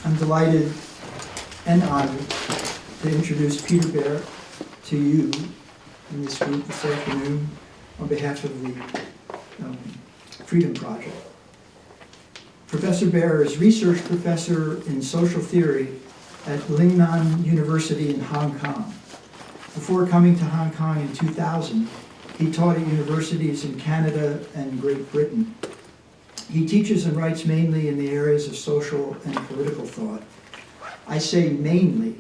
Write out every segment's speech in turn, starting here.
I'm delighted and honored to introduce Peter Baehr to you in this group this afternoon on behalf of the Freedom Project. Professor Baehr is research professor in social theory at Lingnan University in Hong Kong. Before coming to Hong Kong in 2000, he taught at universities in Canada and Great Britain. He teaches and writes mainly in the areas of social and political thought. I say mainly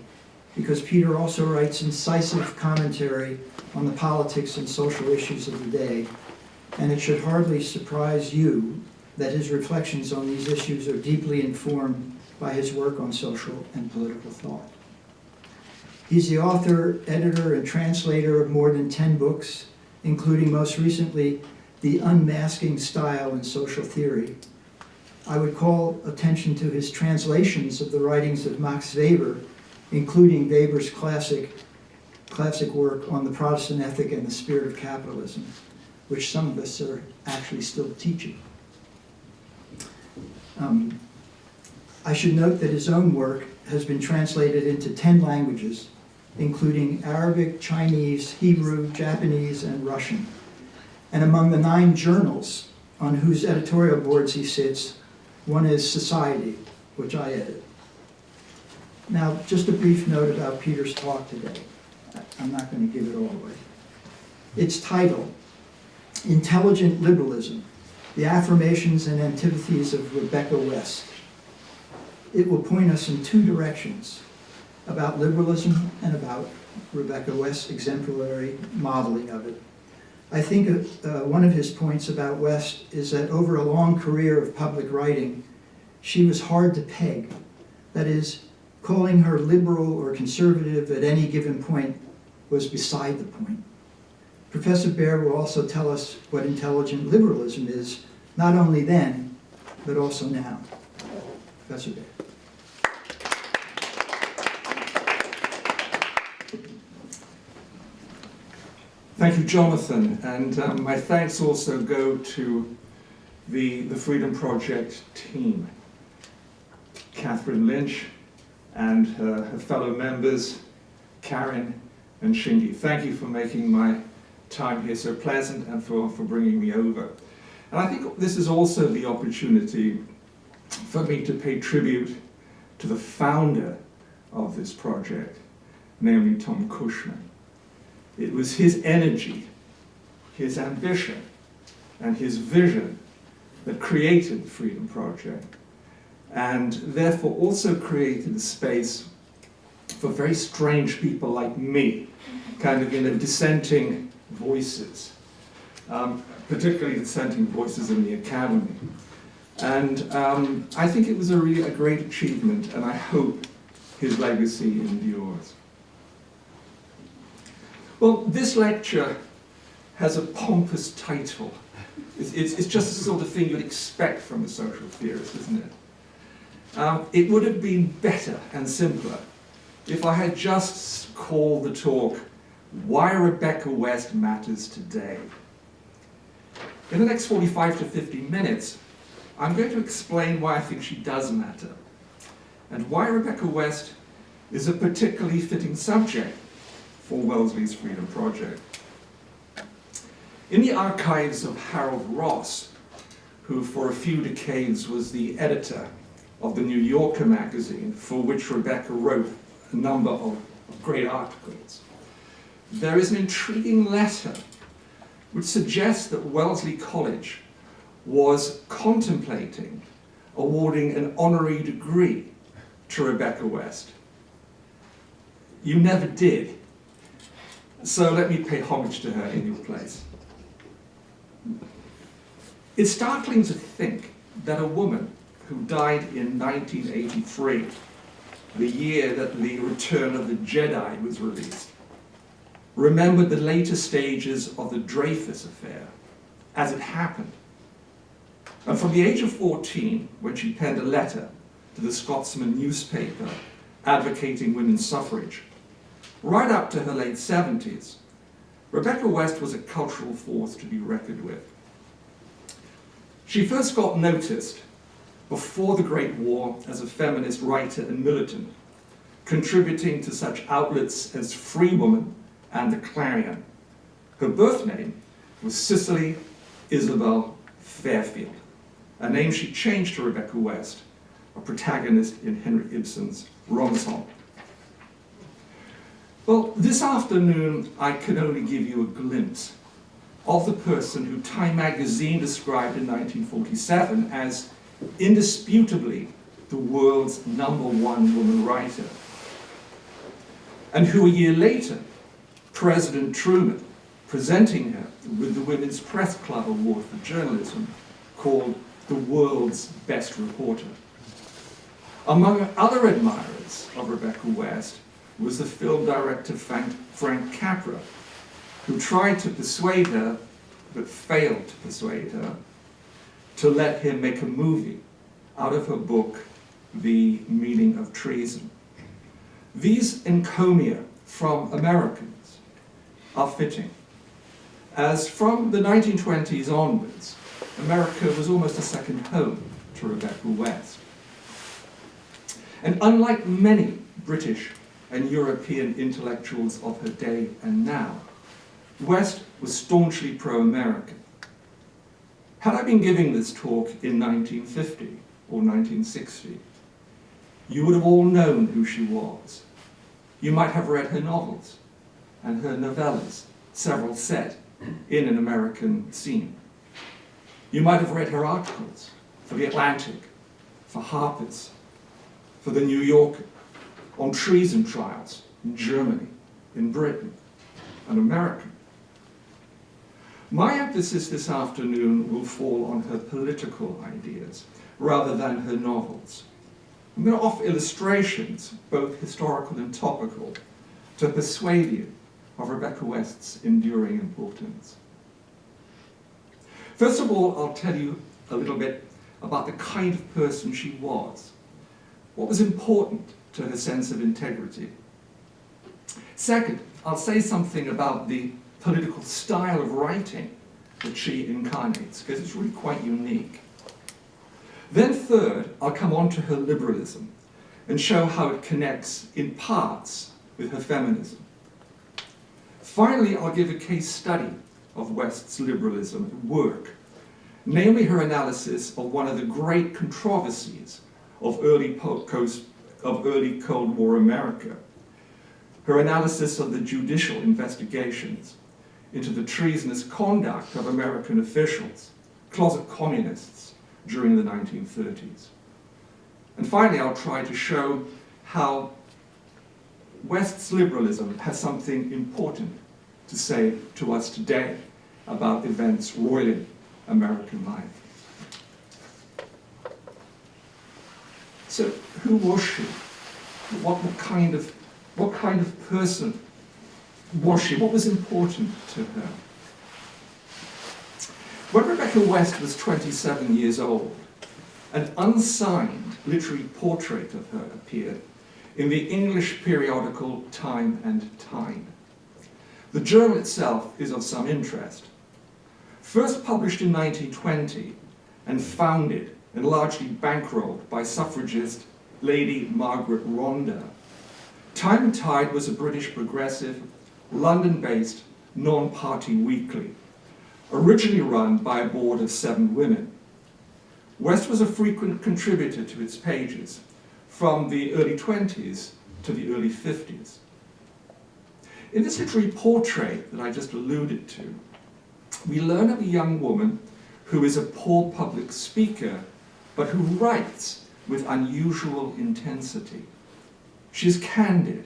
because Peter also writes incisive commentary on the politics and social issues of the day, and it should hardly surprise you that his reflections on these issues are deeply informed by his work on social and political thought. He's the author, editor, and translator of more than 10 books, including most recently, The Unmasking Style in Social Theory. I would call attention to his translations of the writings of Max Weber, including Weber's classic work on the Protestant ethic and the spirit of capitalism, which some of us are actually still teaching. I should note that his own work has been translated into 10 languages, including Arabic, Chinese, Hebrew, Japanese, and Russian. And among the 9 journals on whose editorial boards he sits, one is Society, which I edit. Now, just a brief note about Peter's talk today. I'm not going to give it all away. Its title, Intelligent Liberalism, The Affirmations and Antipathies of Rebecca West. It will point us in 2 directions, about liberalism and about Rebecca West's exemplary modeling of it. I think one of his points about West is that over a long career of public writing, she was hard to peg. That is, calling her liberal or conservative at any given point was beside the point. Professor Baehr will also tell us what intelligent liberalism is, not only then, but also now. Professor Baehr. Thank you, Jonathan, and my thanks also go to the Freedom Project team, Catherine Lynch and her fellow members, Karen and Shingy. Thank you for making my time here so pleasant and for bringing me over. And I think this is also the opportunity for me to pay tribute to the founder of this project, namely Tom Cushman. It was his energy, his ambition, and his vision that created the Freedom Project, and therefore also created a space for very strange people like me, kind of, dissenting voices, particularly dissenting voices in the academy. And I think it was really a great achievement, and I hope his legacy endures. Well, this lecture has a pompous title. It's just the sort of thing you'd expect from a social theorist, isn't it? It would have been better and simpler if I had just called the talk, Why Rebecca West Matters Today. In the next 45 to 50 minutes, I'm going to explain why I think she does matter, and why Rebecca West is a particularly fitting subject for Wellesley's Freedom Project. In the archives of Harold Ross, who for a few decades was the editor of the New Yorker magazine, for which Rebecca wrote a number of great articles, there is an intriguing letter which suggests that Wellesley College was contemplating awarding an honorary degree to Rebecca West. You never did. So let me pay homage to her in your place. It's startling to think that a woman who died in 1983, the year that The Return of the Jedi was released, remembered the later stages of the Dreyfus affair as it happened. And from the age of 14, when she penned a letter to the Scotsman newspaper advocating women's suffrage, right up to her late 70s, Rebecca West was a cultural force to be reckoned with. She first got noticed before the Great War as a feminist writer and militant, contributing to such outlets as Free Woman and The Clarion. Her birth name was Cicely Isabel Fairfield, a name she changed to Rebecca West, a protagonist in Henrik Ibsen's Romsholm. Well, this afternoon I can only give you a glimpse of the person who Time magazine described in 1947 as indisputably the world's #1 woman writer, and who a year later, President Truman, presenting her with the Women's Press Club Award for Journalism, called the world's best reporter. Among other admirers of Rebecca West was the film director Frank Capra, who tried to persuade her, but failed to persuade her, to let him make a movie out of her book, The Meaning of Treason. These encomia from Americans are fitting, as from the 1920s onwards, America was almost a second home to Rebecca West. And unlike many British and European intellectuals of her day and now, West was staunchly pro-American. Had I been giving this talk in 1950 or 1960, you would have all known who she was. You might have read her novels and her novellas, several set in an American scene. You might have read her articles for The Atlantic, for Harper's, for The New Yorker, on treason trials in Germany, in Britain, and America. My emphasis this afternoon will fall on her political ideas rather than her novels. I'm going to offer illustrations, both historical and topical, to persuade you of Rebecca West's enduring importance. First of all, I'll tell you a little bit about the kind of person she was, what was important to her sense of integrity. Second, I'll say something about the political style of writing that she incarnates, because it's really quite unique. Then third, I'll come on to her liberalism and show how it connects in parts with her feminism. Finally, I'll give a case study of West's liberalism at work, namely her analysis of one of the great controversies of early Cold War America, her analysis of the judicial investigations into the treasonous conduct of American officials, closet communists, during the 1930s. And finally, I'll try to show how West's liberalism has something important to say to us today about events roiling American life. So, who was she? What kind of person was she? What was important to her? When Rebecca West was 27 years old, an unsigned literary portrait of her appeared in the English periodical Time and Tide. The journal itself is of some interest. First published in 1920 and founded and largely bankrolled by suffragist Lady Margaret Ronda, Time and Tide was a British progressive, London-based, non-party weekly, originally run by a board of 7 women. West was a frequent contributor to its pages, from the early 20s to the early 50s. In this literary portrait that I just alluded to, we learn of a young woman who is a poor public speaker, but who writes with unusual intensity. She's candid,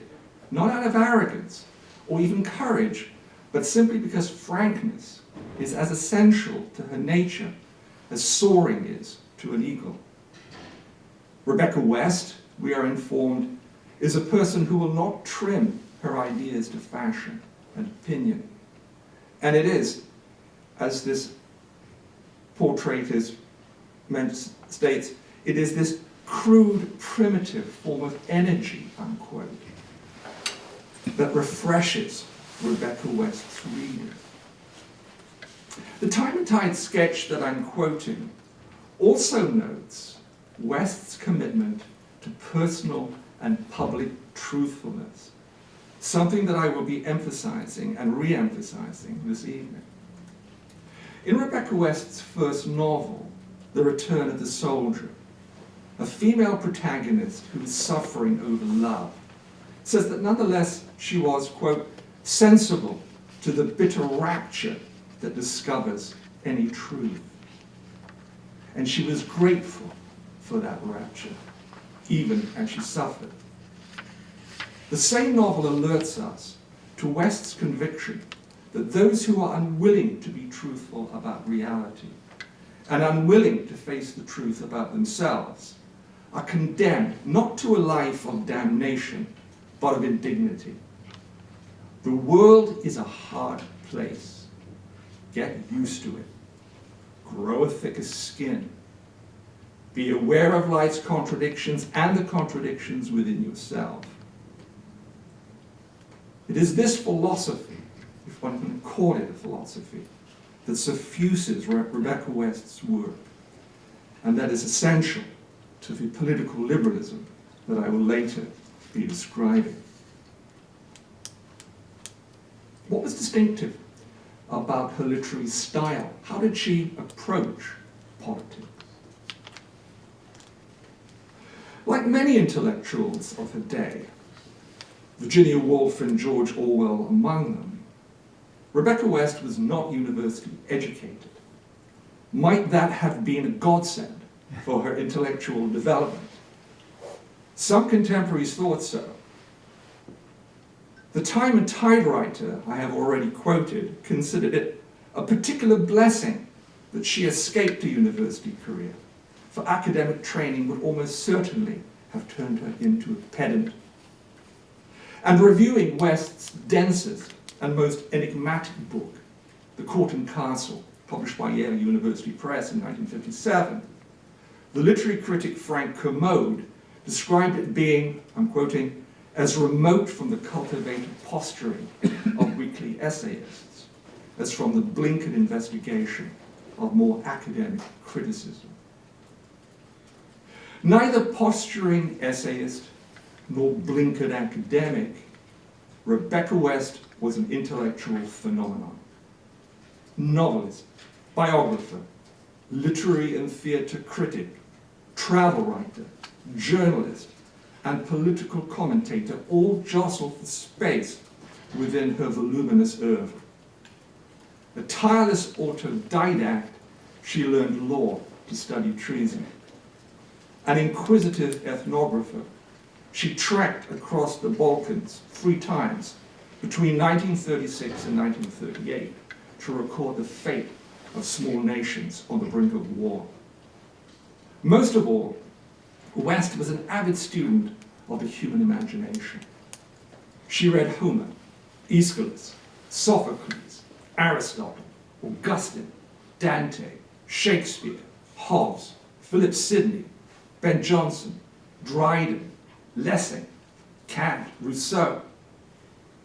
not out of arrogance or even courage, but simply because frankness is as essential to her nature as soaring is to an eagle. Rebecca West, we are informed, is a person who will not trim her ideas to fashion and opinion. And it is, as this portrait states, it is this crude, primitive form of energy, unquote, that refreshes Rebecca West's readers. The Time and Tide sketch that I'm quoting also notes West's commitment to personal and public truthfulness, something that I will be emphasizing and re-emphasizing this evening. In Rebecca West's first novel, The Return of the Soldier, a female protagonist who is suffering over love says that nonetheless she was, quote, sensible to the bitter rapture that discovers any truth. And she was grateful for that rapture, even as she suffered. The same novel alerts us to West's conviction that those who are unwilling to be truthful about reality and unwilling to face the truth about themselves are condemned not to a life of damnation, but of indignity. The world is a hard place. Get used to it. Grow a thicker skin. Be aware of life's contradictions and the contradictions within yourself. It is this philosophy, if one can call it a philosophy, that suffuses Rebecca West's work, and that is essential to the political liberalism that I will later be describing. What was distinctive about her literary style? How did she approach politics? Like many intellectuals of her day, Virginia Woolf and George Orwell among them, Rebecca West was not university educated. Might that have been a godsend for her intellectual development? Some contemporaries thought so. The Time and Tide writer I have already quoted considered it a particular blessing that she escaped a university career, for academic training would almost certainly have turned her into a pedant. And reviewing West's densest and most enigmatic book, The Court and Castle, published by Yale University Press in 1957, the literary critic Frank Kermode described it being, I'm quoting, as remote from the cultivated posturing of weekly essayists as from the blinkered investigation of more academic criticism. Neither posturing essayist nor blinkered academic, Rebecca West was an intellectual phenomenon. Novelist, biographer, literary and theatre critic, travel writer, journalist, and political commentator all jostle for space within her voluminous oeuvre. A tireless autodidact, she learned law to study treason. An inquisitive ethnographer, she trekked across the Balkans 3 times between 1936 and 1938 to record the fate of small nations on the brink of war. Most of all, West was an avid student of the human imagination. She read Homer, Aeschylus, Sophocles, Aristotle, Augustine, Dante, Shakespeare, Hobbes, Philip Sidney, Ben Jonson, Dryden, Lessing, Kant, Rousseau.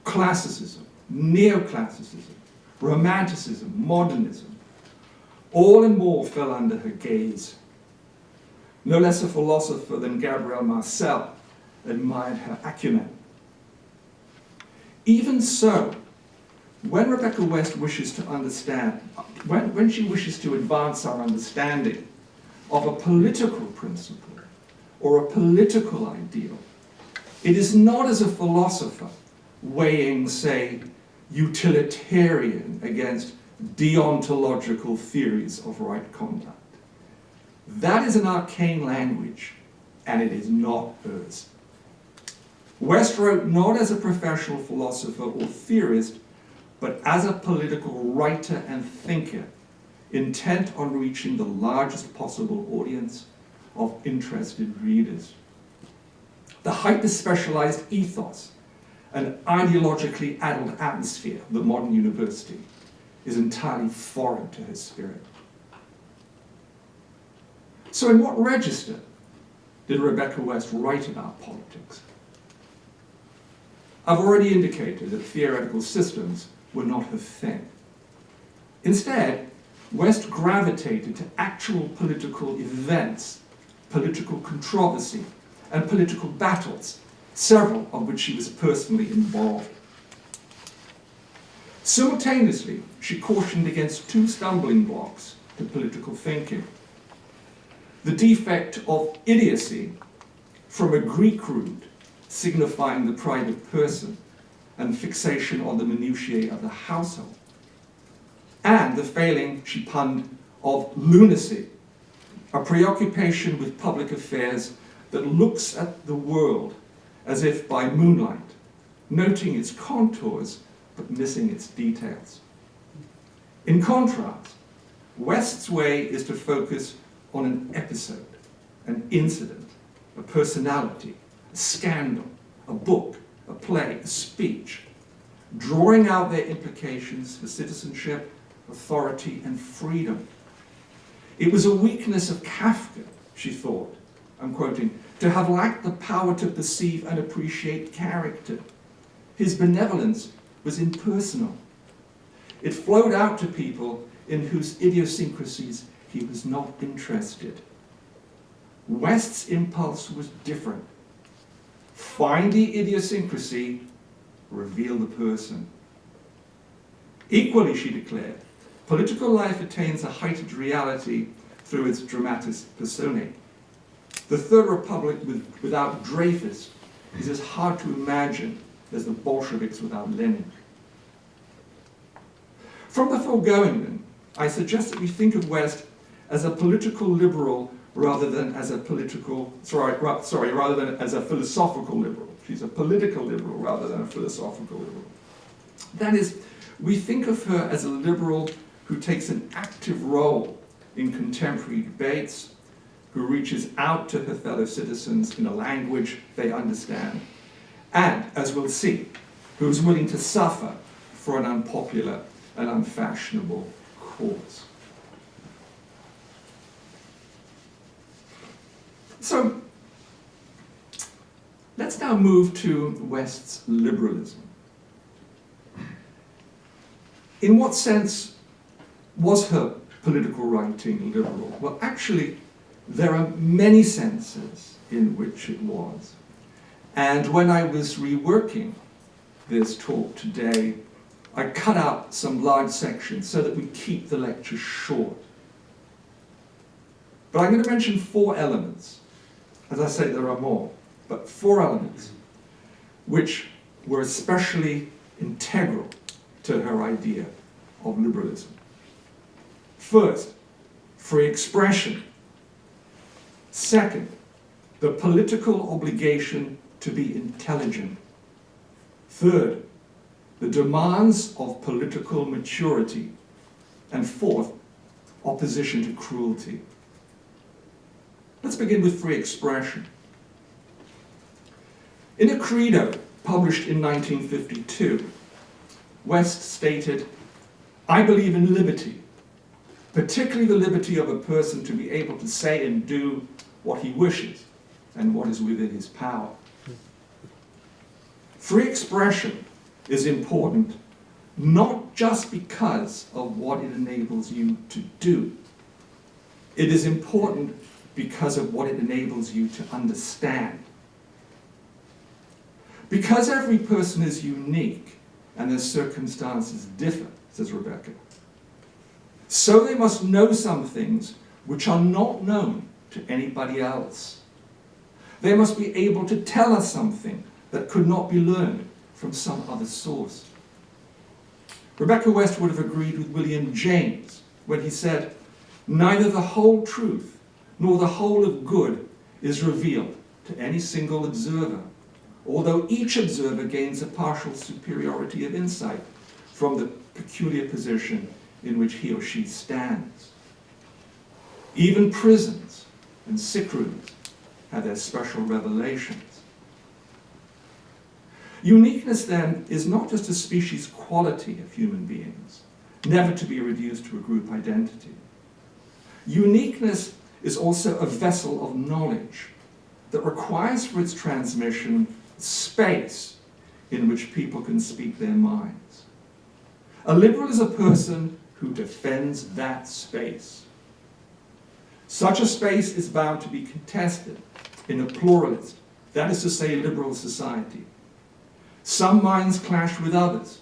Classicism, neoclassicism, romanticism, modernism, all and more fell under her gaze. No less a philosopher than Gabriel Marcel admired her acumen. Even so, when Rebecca West wishes to understand, when she wishes to advance our understanding of a political principle or a political ideal, it is not as a philosopher weighing, say, utilitarian against deontological theories of right conduct. That is an arcane language, and it is not hers. West wrote not as a professional philosopher or theorist, but as a political writer and thinker, intent on reaching the largest possible audience of interested readers. The hyper-specialized ethos and ideologically addled atmosphere of the modern university is entirely foreign to her spirit. So in what register did Rebecca West write about politics? I've already indicated that theoretical systems were not her thing. Instead, West gravitated to actual political events political controversy and political battles, several of which she was personally involved. Simultaneously, she cautioned against two stumbling blocks to political thinking: the defect of idiocy, from a Greek root signifying the private person and fixation on the minutiae of the household, and the failing, she punned, of lunacy, a preoccupation with public affairs that looks at the world as if by moonlight, noting its contours but missing its details. In contrast, West's way is to focus on an episode, an incident, a personality, a scandal, a book, a play, a speech, drawing out their implications for citizenship, authority, and freedom. It was a weakness of Kafka, she thought, I'm quoting, to have lacked the power to perceive and appreciate character. His benevolence was impersonal. It flowed out to people in whose idiosyncrasies he was not interested. West's impulse was different. Find the idiosyncrasy, reveal the person. Equally, she declared, political life attains a heightened reality through its dramatis personae. The Third Republic without Dreyfus is as hard to imagine as the Bolsheviks without Lenin. From the foregoing, then, I suggest that we think of West as a political liberal rather than as a rather than as a philosophical liberal. She's a political liberal rather than a philosophical liberal. That is, we think of her as a liberal who takes an active role in contemporary debates, who reaches out to her fellow citizens in a language they understand, and, as we'll see, who's willing to suffer for an unpopular and unfashionable cause. So, let's now move to West's liberalism. In what sense was her political writing liberal? Well, actually, there are many senses in which it was. And when I was reworking this talk today, I cut out some large sections so that we keep the lecture short. But I'm going to mention 4 elements. As I say, there are more, but 4 elements which were especially integral to her idea of liberalism. First, free expression. Second, the political obligation to be intelligent. Third, the demands of political maturity. And fourth, opposition to cruelty. Let's begin with free expression. In a credo published in 1952, West stated, "I believe in liberty, particularly the liberty of a person to be able to say and do what he wishes and what is within his power." Free expression is important not just because of what it enables you to do. It is important because of what it enables you to understand. Because every person is unique and their circumstances differ, says Rebecca, so they must know some things which are not known to anybody else. They must be able to tell us something that could not be learned from some other source. Rebecca West would have agreed with William James when he said, "Neither the whole truth nor the whole of good is revealed to any single observer, although each observer gains a partial superiority of insight from the peculiar position in which he or she stands. Even prisons and sick rooms have their special revelations." Uniqueness, then, is not just a species quality of human beings, never to be reduced to a group identity. Uniqueness is also a vessel of knowledge that requires for its transmission space in which people can speak their minds. A liberal is a person who defends that space. Such a space is bound to be contested in a pluralist, that is to say, liberal society. Some minds clash with others.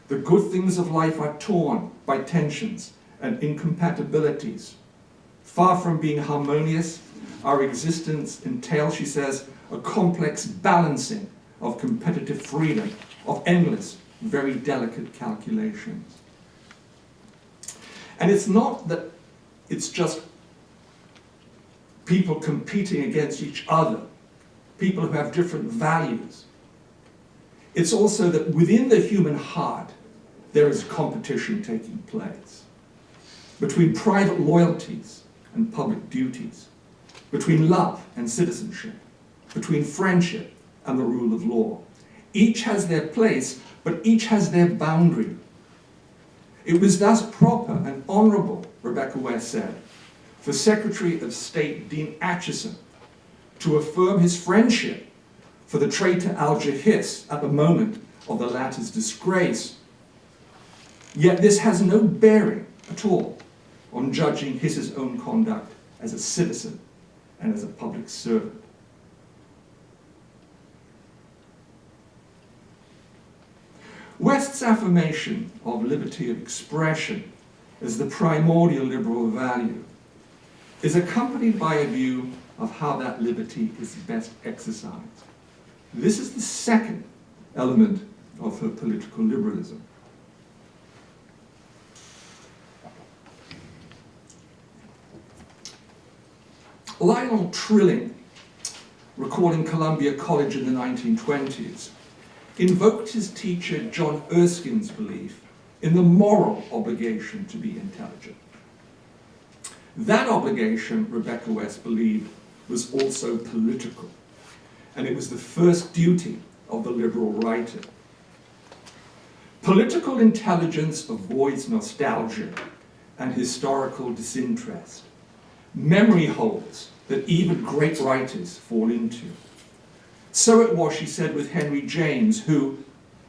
The good things of life are torn by tensions and incompatibilities. Far from being harmonious, our existence entails, she says, a complex balancing of competitive freedom, of endless, very delicate calculations. And it's not that it's just people competing against each other, people who have different values. It's also that within the human heart, there is competition taking place between private loyalties and public duties, between love and citizenship, between friendship and the rule of law. Each has their place, but each has their boundary. It was thus proper and honourable, Rebecca West said, for Secretary of State Dean Acheson to affirm his friendship for the traitor Al-Jahis at the moment of the latter's disgrace. Yet this has no bearing at all on judging his own conduct as a citizen and as a public servant. West's affirmation of liberty of expression as the primordial liberal value is accompanied by a view of how that liberty is best exercised. This is the second element of her political liberalism. Lionel Trilling, recalling Columbia College in the 1920s, invoked his teacher John Erskine's belief in the moral obligation to be intelligent. That obligation, Rebecca West believed, was also political, and it was the first duty of the liberal writer. Political intelligence avoids nostalgia and historical disinterest, memory holes that even great writers fall into. So it was, she said, with Henry James, who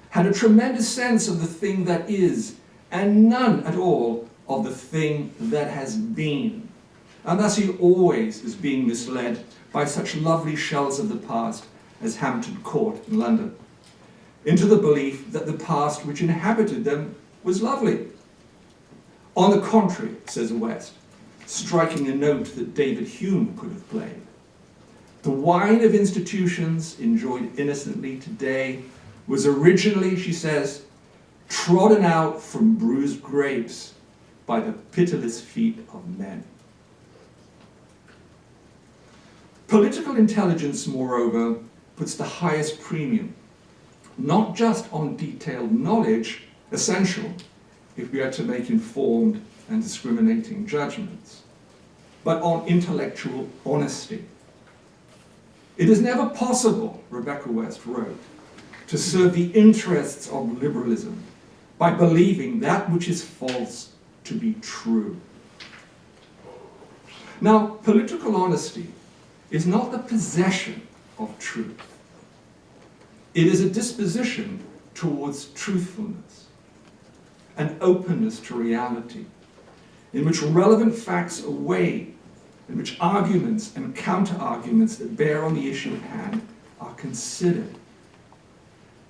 had a tremendous sense of the thing that is, and none at all of the thing that has been. And thus he always is being misled by such lovely shells of the past as Hampton Court in London, into the belief that the past which inhabited them was lovely. On the contrary, says West, striking a note that David Hume could have played, the wine of institutions enjoyed innocently today was originally, she says, trodden out from bruised grapes by the pitiless feet of men. Political intelligence, moreover, puts the highest premium, not just on detailed knowledge, essential if we are to make informed and discriminating judgments, but on intellectual honesty. It is never possible, Rebecca West wrote, to serve the interests of liberalism by believing that which is false to be true. Now, political honesty is not the possession of truth. It is a disposition towards truthfulness, an openness to reality, in which relevant facts are weighed, in which arguments and counter-arguments that bear on the issue at hand are considered.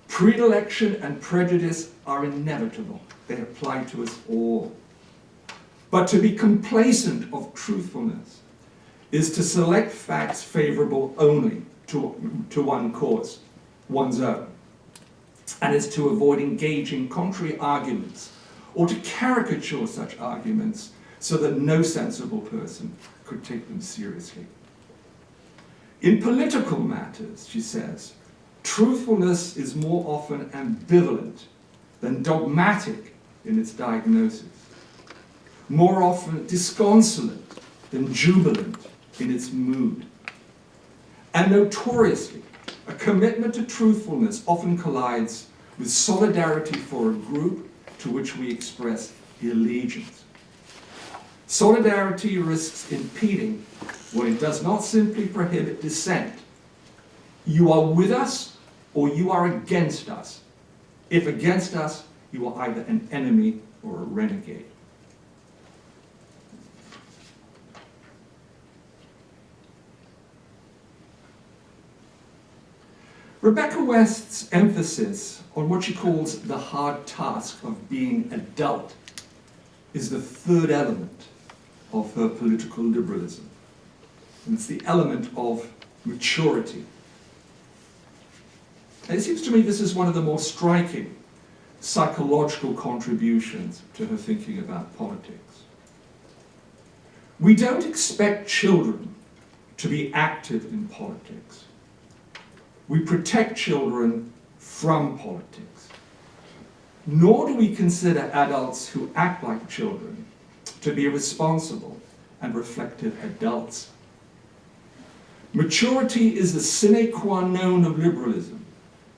Predilection and prejudice are inevitable. They apply to us all. But to be complacent of truthfulness is to select facts favorable only to one cause, one's own, and is to avoid engaging contrary arguments or to caricature such arguments so that no sensible person could take them seriously. In political matters, she says, truthfulness is more often ambivalent than dogmatic in its diagnosis, more often disconsolate than jubilant in its mood. And notoriously, a commitment to truthfulness often collides with solidarity for a group to which we express allegiance. Solidarity risks impeding when it does not simply prohibit dissent. You are with us or you are against us. If against us, you are either an enemy or a renegade. Rebecca West's emphasis on what she calls the hard task of being adult is the third element of her political liberalism. And it's the element of maturity. And it seems to me this is one of the more striking psychological contributions to her thinking about politics. We don't expect children to be active in politics. We protect children from politics. Nor do we consider adults who act like children to be responsible and reflective adults. Maturity is the sine qua non of liberalism,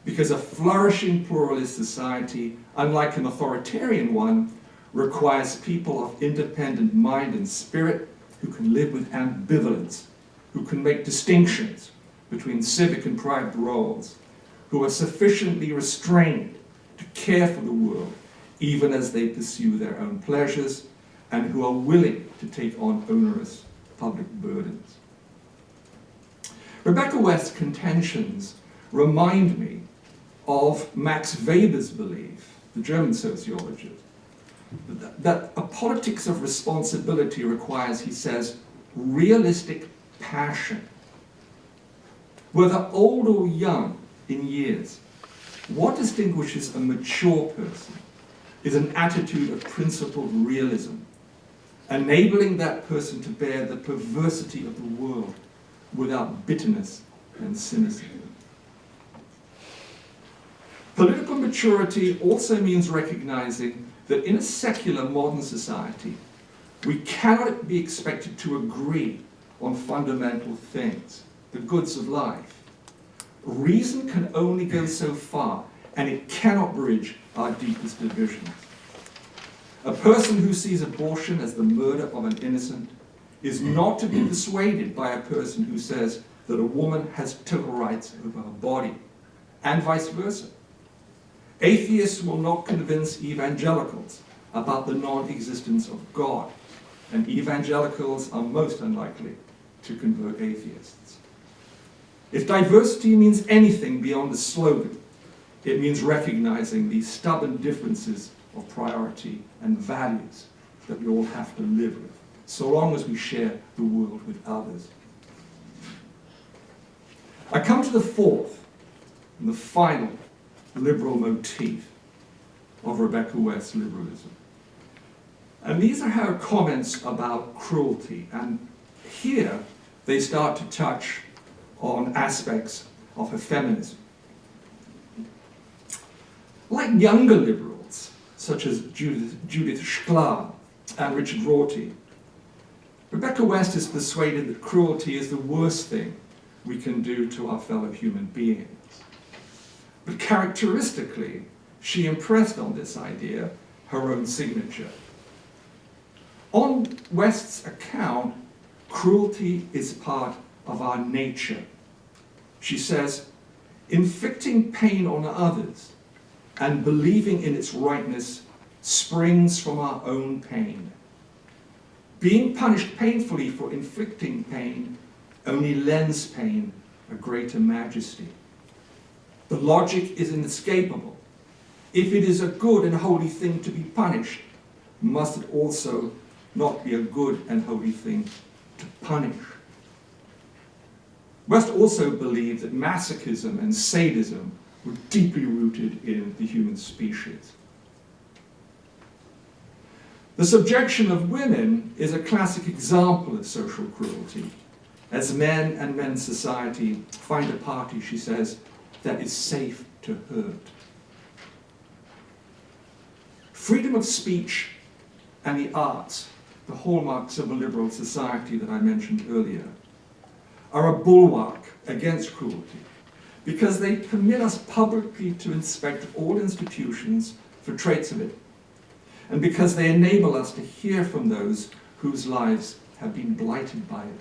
because a flourishing pluralist society, unlike an authoritarian one, requires people of independent mind and spirit who can live with ambivalence, who can make distinctions between civic and private roles, who are sufficiently restrained to care for the world even as they pursue their own pleasures, and who are willing to take on onerous public burdens. Rebecca West's contentions remind me of Max Weber's belief, the German sociologist, that a politics of responsibility requires, he says, realistic passion. Whether old or young in years, what distinguishes a mature person is an attitude of principled realism, enabling that person to bear the perversity of the world without bitterness and cynicism. Political maturity also means recognizing that in a secular modern society, we cannot be expected to agree on fundamental things, the goods of life. Reason can only go so far, and it cannot bridge our deepest divisions. A person who sees abortion as the murder of an innocent is not to be persuaded by a person who says that a woman has total rights over her body, and vice versa. Atheists will not convince evangelicals about the non-existence of God, and evangelicals are most unlikely to convert atheists. If diversity means anything beyond a slogan, it means recognizing these stubborn differences of priority and values that we all have to live with, so long as we share the world with others. I come to the fourth and the final liberal motif of Rebecca West's liberalism. And these are her comments about cruelty. And here they start to touch on aspects of her feminism. Like younger liberals, such as Judith Shklar and Richard Rorty, Rebecca West is persuaded that cruelty is the worst thing we can do to our fellow human beings. But characteristically, she impressed on this idea her own signature. On West's account, cruelty is part of our nature. She says, inflicting pain on others and believing in its rightness springs from our own pain. Being punished painfully for inflicting pain only lends pain a greater majesty. The logic is inescapable. If it is a good and holy thing to be punished, must it also not be a good and holy thing to punish? West also believed that masochism and sadism were deeply rooted in the human species. The subjection of women is a classic example of social cruelty, as men and men's society find a party, she says, that is safe to hurt. Freedom of speech and the arts, the hallmarks of a liberal society that I mentioned earlier, are a bulwark against cruelty because they permit us publicly to inspect all institutions for traits of it, and because they enable us to hear from those whose lives have been blighted by it.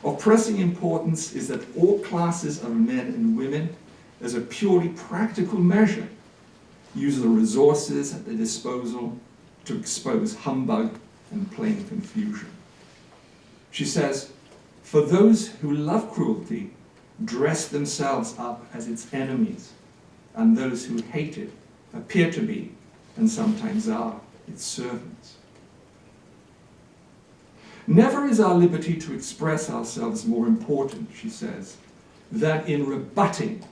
Of pressing importance is that all classes of men and women, as a purely practical measure, use the resources at their disposal to expose humbug and plain confusion. She says, for those who love cruelty, dress themselves up as its enemies, and those who hate it appear to be, and sometimes are, its servants. Never is our liberty to express ourselves more important, she says, than in rebutting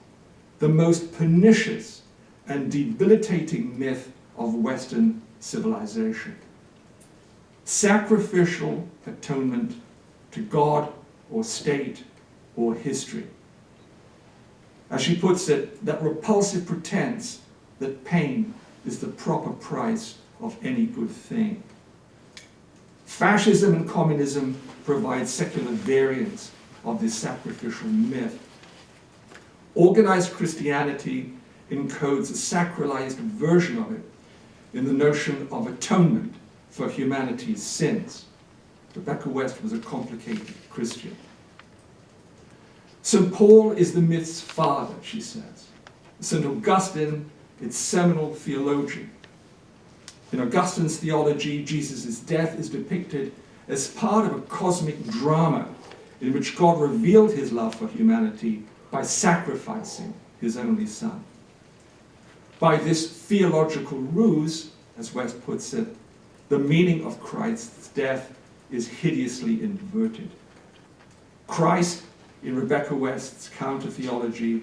the most pernicious and debilitating myth of Western civilization. Sacrificial atonement to God or state or history. As she puts it, that repulsive pretense that pain is the proper price of any good thing. Fascism and communism provide secular variants of this sacrificial myth. Organized Christianity encodes a sacralized version of it in the notion of atonement for humanity's sins. Rebecca West was a complicated Christian. St. Paul is the myth's father, she says. St. Augustine, its seminal theologian. In Augustine's theology, Jesus' death is depicted as part of a cosmic drama in which God revealed his love for humanity by sacrificing his only son. By this theological ruse, as West puts it, the meaning of Christ's death is hideously inverted. Christ, in Rebecca West's counter-theology,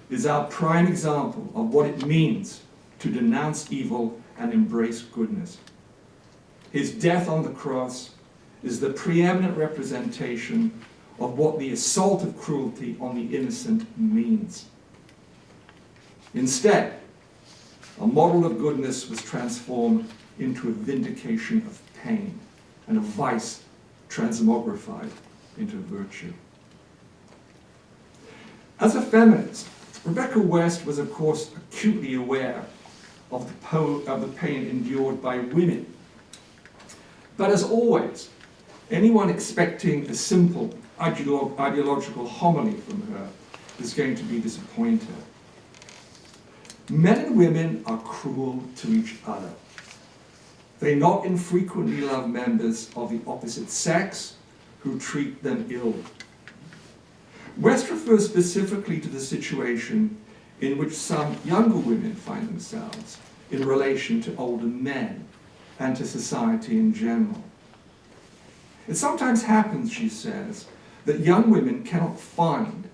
is our prime example of what it means to denounce evil and embrace goodness. His death on the cross is the preeminent representation of what the assault of cruelty on the innocent means. Instead, a model of goodness was transformed into a vindication of pain, and a vice transmogrified into virtue. As a feminist, Rebecca West was, of course, acutely aware of the pain endured by women. But as always, anyone expecting a simple ideological homily from her is going to be disappointed. Men and women are cruel to each other. They not infrequently love members of the opposite sex who treat them ill. West refers specifically to the situation in which some younger women find themselves in relation to older men and to society in general. It sometimes happens, she says, that young women cannot find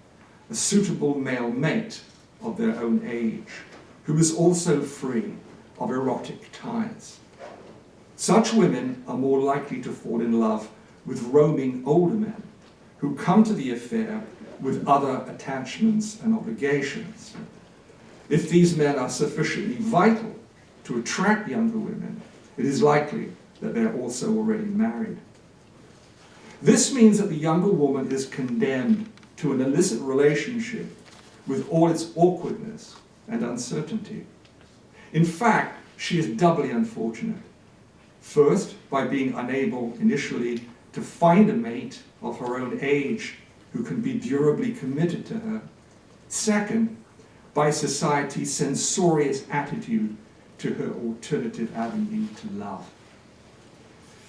a suitable male mate of their own age who is also free of erotic ties. Such women are more likely to fall in love with roaming older men who come to the affair with other attachments and obligations. If these men are sufficiently vital to attract younger women, it is likely that they're also already married. This means that the younger woman is condemned to an illicit relationship with all its awkwardness and uncertainty. In fact, she is doubly unfortunate. First, by being unable initially to find a mate of her own age who can be durably committed to her. Second, by society's censorious attitude to her alternative avenue to love.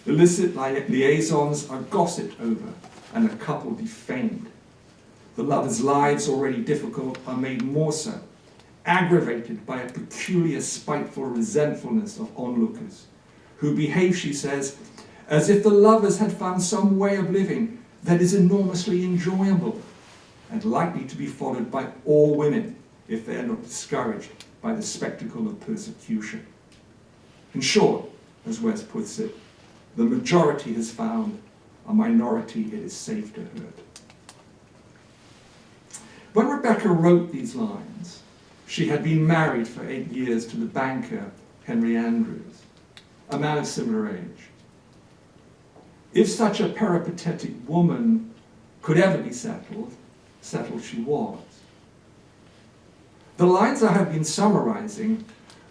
Illicit liaisons are gossiped over and a couple defamed. The lovers' lives, already difficult, are made more so, aggravated by a peculiar spiteful resentfulness of onlookers, who behave, she says, as if the lovers had found some way of living that is enormously enjoyable and likely to be followed by all women if they are not discouraged by the spectacle of persecution. In short, as West puts it, the majority has found a minority it is safe to hurt. When Rebecca wrote these lines, she had been married for 8 years to the banker Henry Andrews, a man of similar age. If such a peripatetic woman could ever be settled, settled she was. The lines I have been summarizing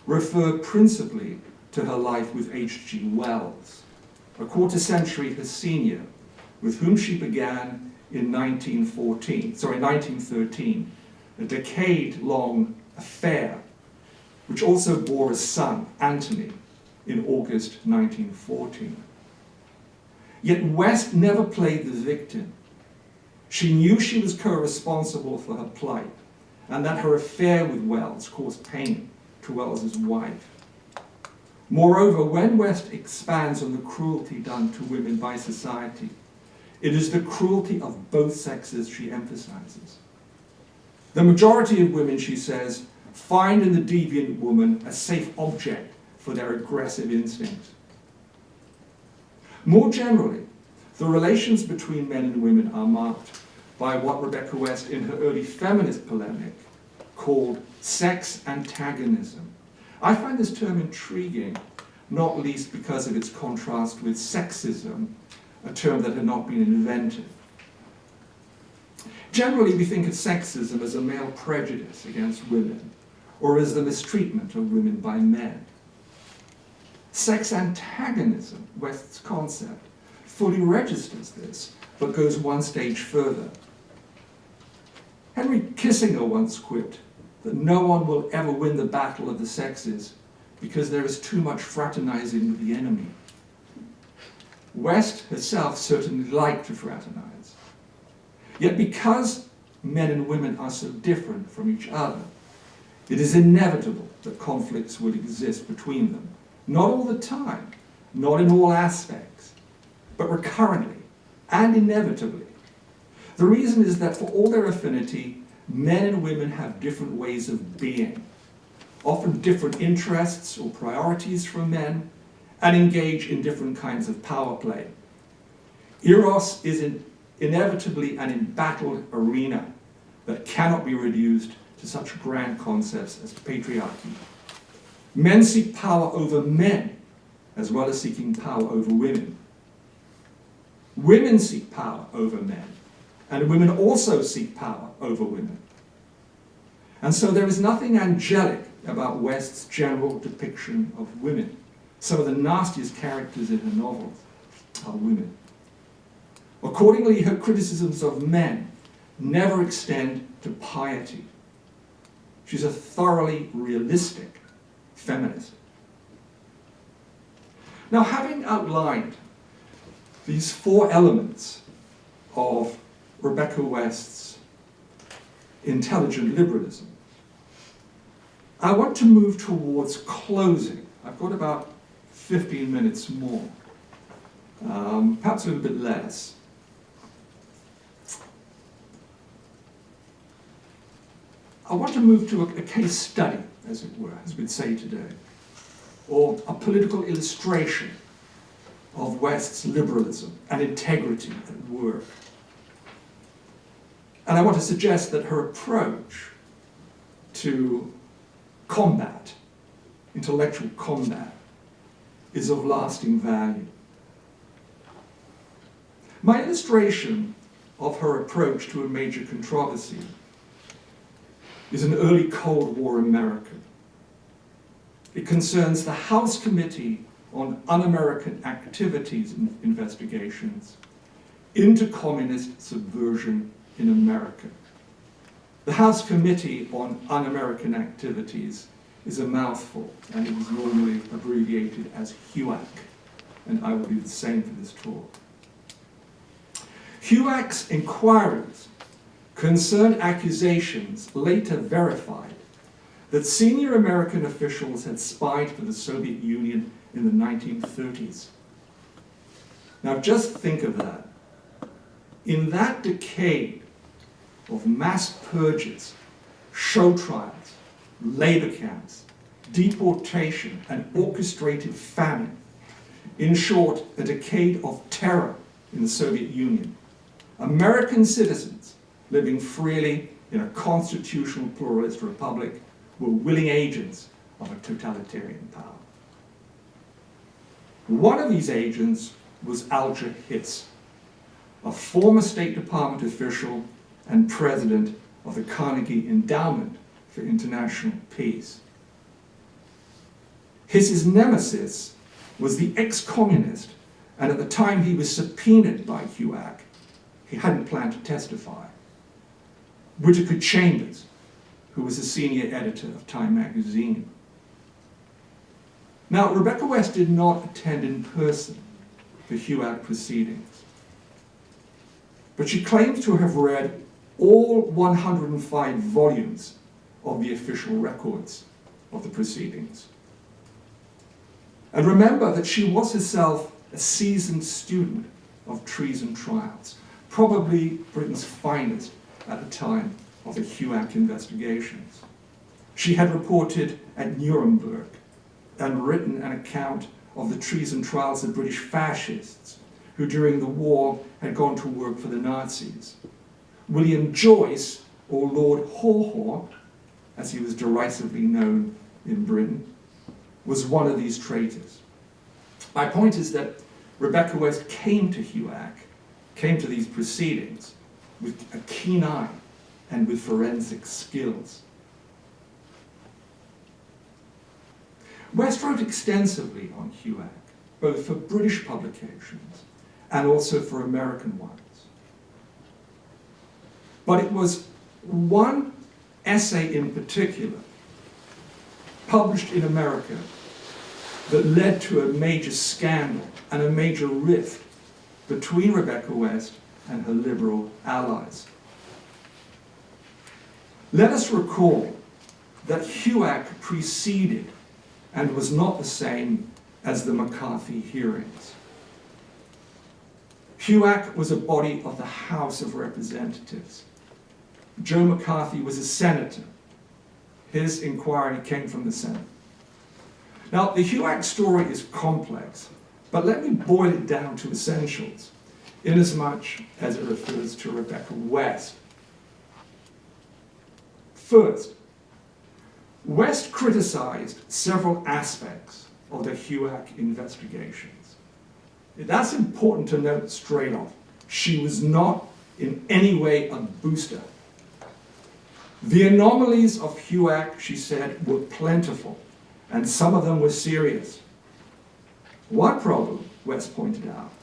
refer principally to her life with H.G. Wells, a quarter-century her senior, with whom she began in 1913, a decade-long affair, which also bore a son, Anthony, in August 1914. Yet West never played the victim. She knew she was co-responsible for her plight, and that her affair with Wells caused pain to Wells's wife. Moreover, when West expands on the cruelty done to women by society, it is the cruelty of both sexes she emphasizes. The majority of women, she says, find in the deviant woman a safe object for their aggressive instincts. More generally, the relations between men and women are marked by what Rebecca West, in her early feminist polemic, called sex antagonism. I find this term intriguing, not least because of its contrast with sexism, a term that had not been invented. Generally, we think of sexism as a male prejudice against women, or as the mistreatment of women by men. Sex antagonism, West's concept, fully registers this, but goes one stage further. Henry Kissinger once quipped that no one will ever win the battle of the sexes because there is too much fraternizing with the enemy. West herself certainly liked to fraternize. Yet because men and women are so different from each other, it is inevitable that conflicts will exist between them. Not all the time, not in all aspects, but recurrently and inevitably. The reason is that for all their affinity, men and women have different ways of being, often different interests or priorities from men, and engage in different kinds of power play. Eros is inevitably an embattled arena that cannot be reduced to such grand concepts as patriarchy. Men seek power over men, as well as seeking power over women. Women seek power over men, and women also seek power over women. And so there is nothing angelic about West's general depiction of women. Some of the nastiest characters in her novels are women. Accordingly, her criticisms of men never extend to piety. She's a thoroughly realistic feminist. Now, having outlined these four elements of Rebecca West's intelligent liberalism, I want to move towards closing. I've got about 15 minutes more, perhaps a little bit less. I want to move to a case study, as it were, as we'd say today, or a political illustration of West's liberalism and integrity at work. And I want to suggest that her approach to combat, intellectual combat, is of lasting value. My illustration of her approach to a major controversy is an early Cold War America. It concerns the House Committee on Un-American Activities and Investigations into Communist Subversion in America. The House Committee on Un-American Activities is a mouthful, and it is normally abbreviated as HUAC, and I will do the same for this talk. HUAC's inquiries concerned accusations later verified that senior American officials had spied for the Soviet Union in the 1930s. Now just think of that. In that decade of mass purges, show trials, labor camps, deportation, and orchestrated famine, in short, a decade of terror in the Soviet Union, American citizens living freely in a constitutional pluralist republic were willing agents of a totalitarian power. One of these agents was Alger Hitz, a former State Department official and president of the Carnegie Endowment for International Peace. Hitz's nemesis was the ex-communist, and at the time he was subpoenaed by HUAC, he hadn't planned to testify, Whittaker Chambers, who was a senior editor of Time magazine. Now, Rebecca West did not attend in person the HUAC proceedings, but she claims to have read all 105 volumes of the official records of the proceedings. And remember that she was herself a seasoned student of treason trials, probably Britain's finest at the time of the Hewitt investigations. She had reported at Nuremberg and written an account of the treason trials of British fascists who during the war had gone to work for the Nazis. William Joyce, or Lord Haw-Haw, as he was derisively known in Britain, was one of these traitors. My point is that Rebecca West came to Hewitt, came to these proceedings with a keen eye and with forensic skills. West wrote extensively on Hewitt, both for British publications and also for American ones. But it was one essay in particular, published in America, that led to a major scandal and a major rift between Rebecca West and her liberal allies. Let us recall that Hewitt preceded and was not the same as the McCarthy hearings. Hewitt was a body of the House of Representatives. Joe McCarthy was a senator. His inquiry came from the Senate. Now, the Hewitt story is complex, but let me boil it down to essentials, inasmuch as it refers to Rebecca West. First, West criticized several aspects of the Hewitt investigations. That's important to note straight off. She was not in any way a booster. The anomalies of Hewitt, she said, were plentiful, and some of them were serious. One problem, West pointed out,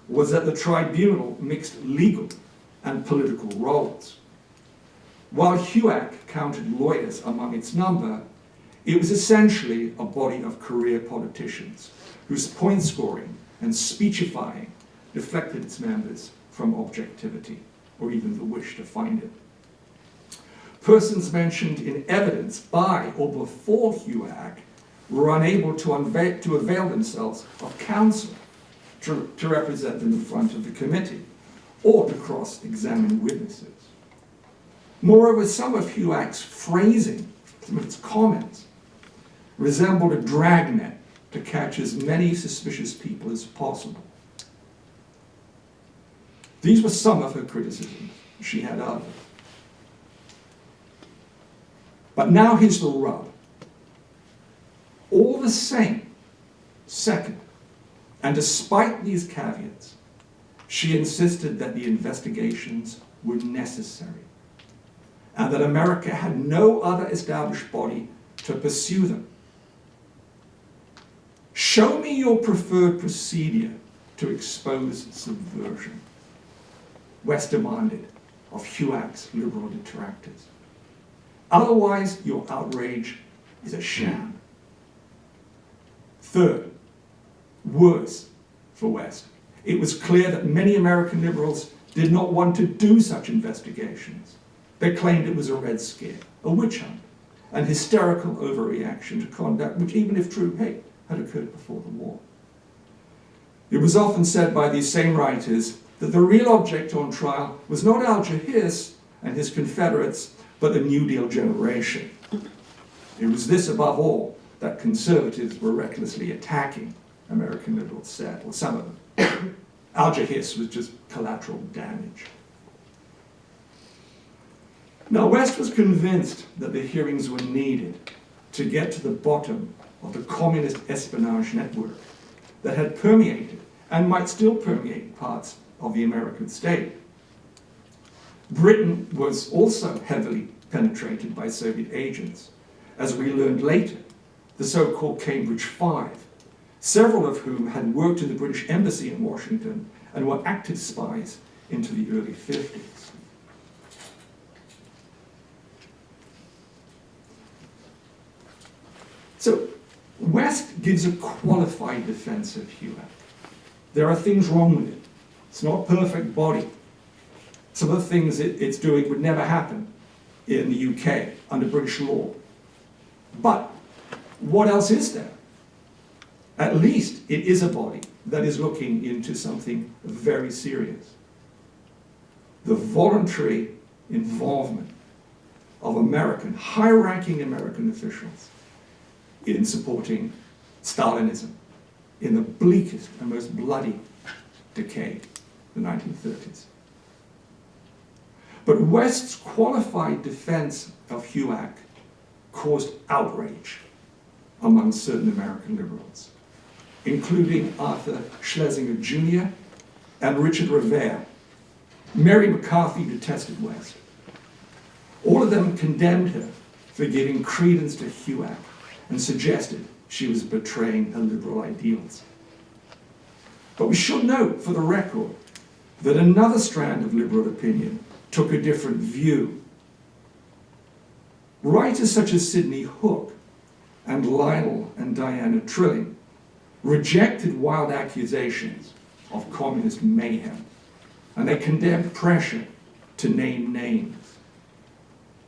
was that the tribunal mixed legal and political roles. While Hewitt counted lawyers among its number, it was essentially a body of career politicians whose point scoring and speechifying deflected its members from objectivity or even the wish to find it. Persons mentioned in evidence by or before Hewitt were unable to avail themselves of counsel to represent them in front of the committee or to cross-examine witnesses. Moreover, some of Hewitt's phrasing, some of its comments, resembled a dragnet to catch as many suspicious people as possible. These were some of her criticisms. She had others. But now here's the rub. All the same, second, and despite these caveats, she insisted that the investigations were necessary and that America had no other established body to pursue them. Show me your preferred procedure to expose subversion, West demanded of Hewitt's liberal detractors. Otherwise, your outrage is a sham. Third, worse for West. It was clear that many American liberals did not want to do such investigations. They claimed it was a red scare, a witch hunt, an hysterical overreaction to conduct which, even if true, had occurred before the war. It was often said by these same writers that the real object on trial was not Alger Hiss and his Confederates, but the New Deal generation. It was this, above all, that conservatives were recklessly attacking, American liberals said, or some of them. Alger Hiss was just collateral damage. Now, West was convinced that the hearings were needed to get to the bottom of the communist espionage network that had permeated and might still permeate parts of the American state. Britain was also heavily penetrated by Soviet agents, as we learned later, the so-called Cambridge Five, several of whom had worked in the British Embassy in Washington and were active spies into the early 50s. So, West gives a qualified defense of Hewitt. There are things wrong with it. It's not a perfect body. Some of the things it's doing would never happen in the UK under British law. But what else is there? At least it is a body that is looking into something very serious. The voluntary involvement of high-ranking American officials in supporting Stalinism in the bleakest and most bloody decade, the 1930s. But West's qualified defense of HUAC caused outrage among certain American liberals, including Arthur Schlesinger Jr. and Richard Revere. Mary McCarthy detested West. All of them condemned her for giving credence to HUAC and suggested she was betraying her liberal ideals. But we should note, for the record, that another strand of liberal opinion took a different view. Writers such as Sidney Hook and Lionel and Diana Trilling rejected wild accusations of communist mayhem, and they condemned pressure to name names.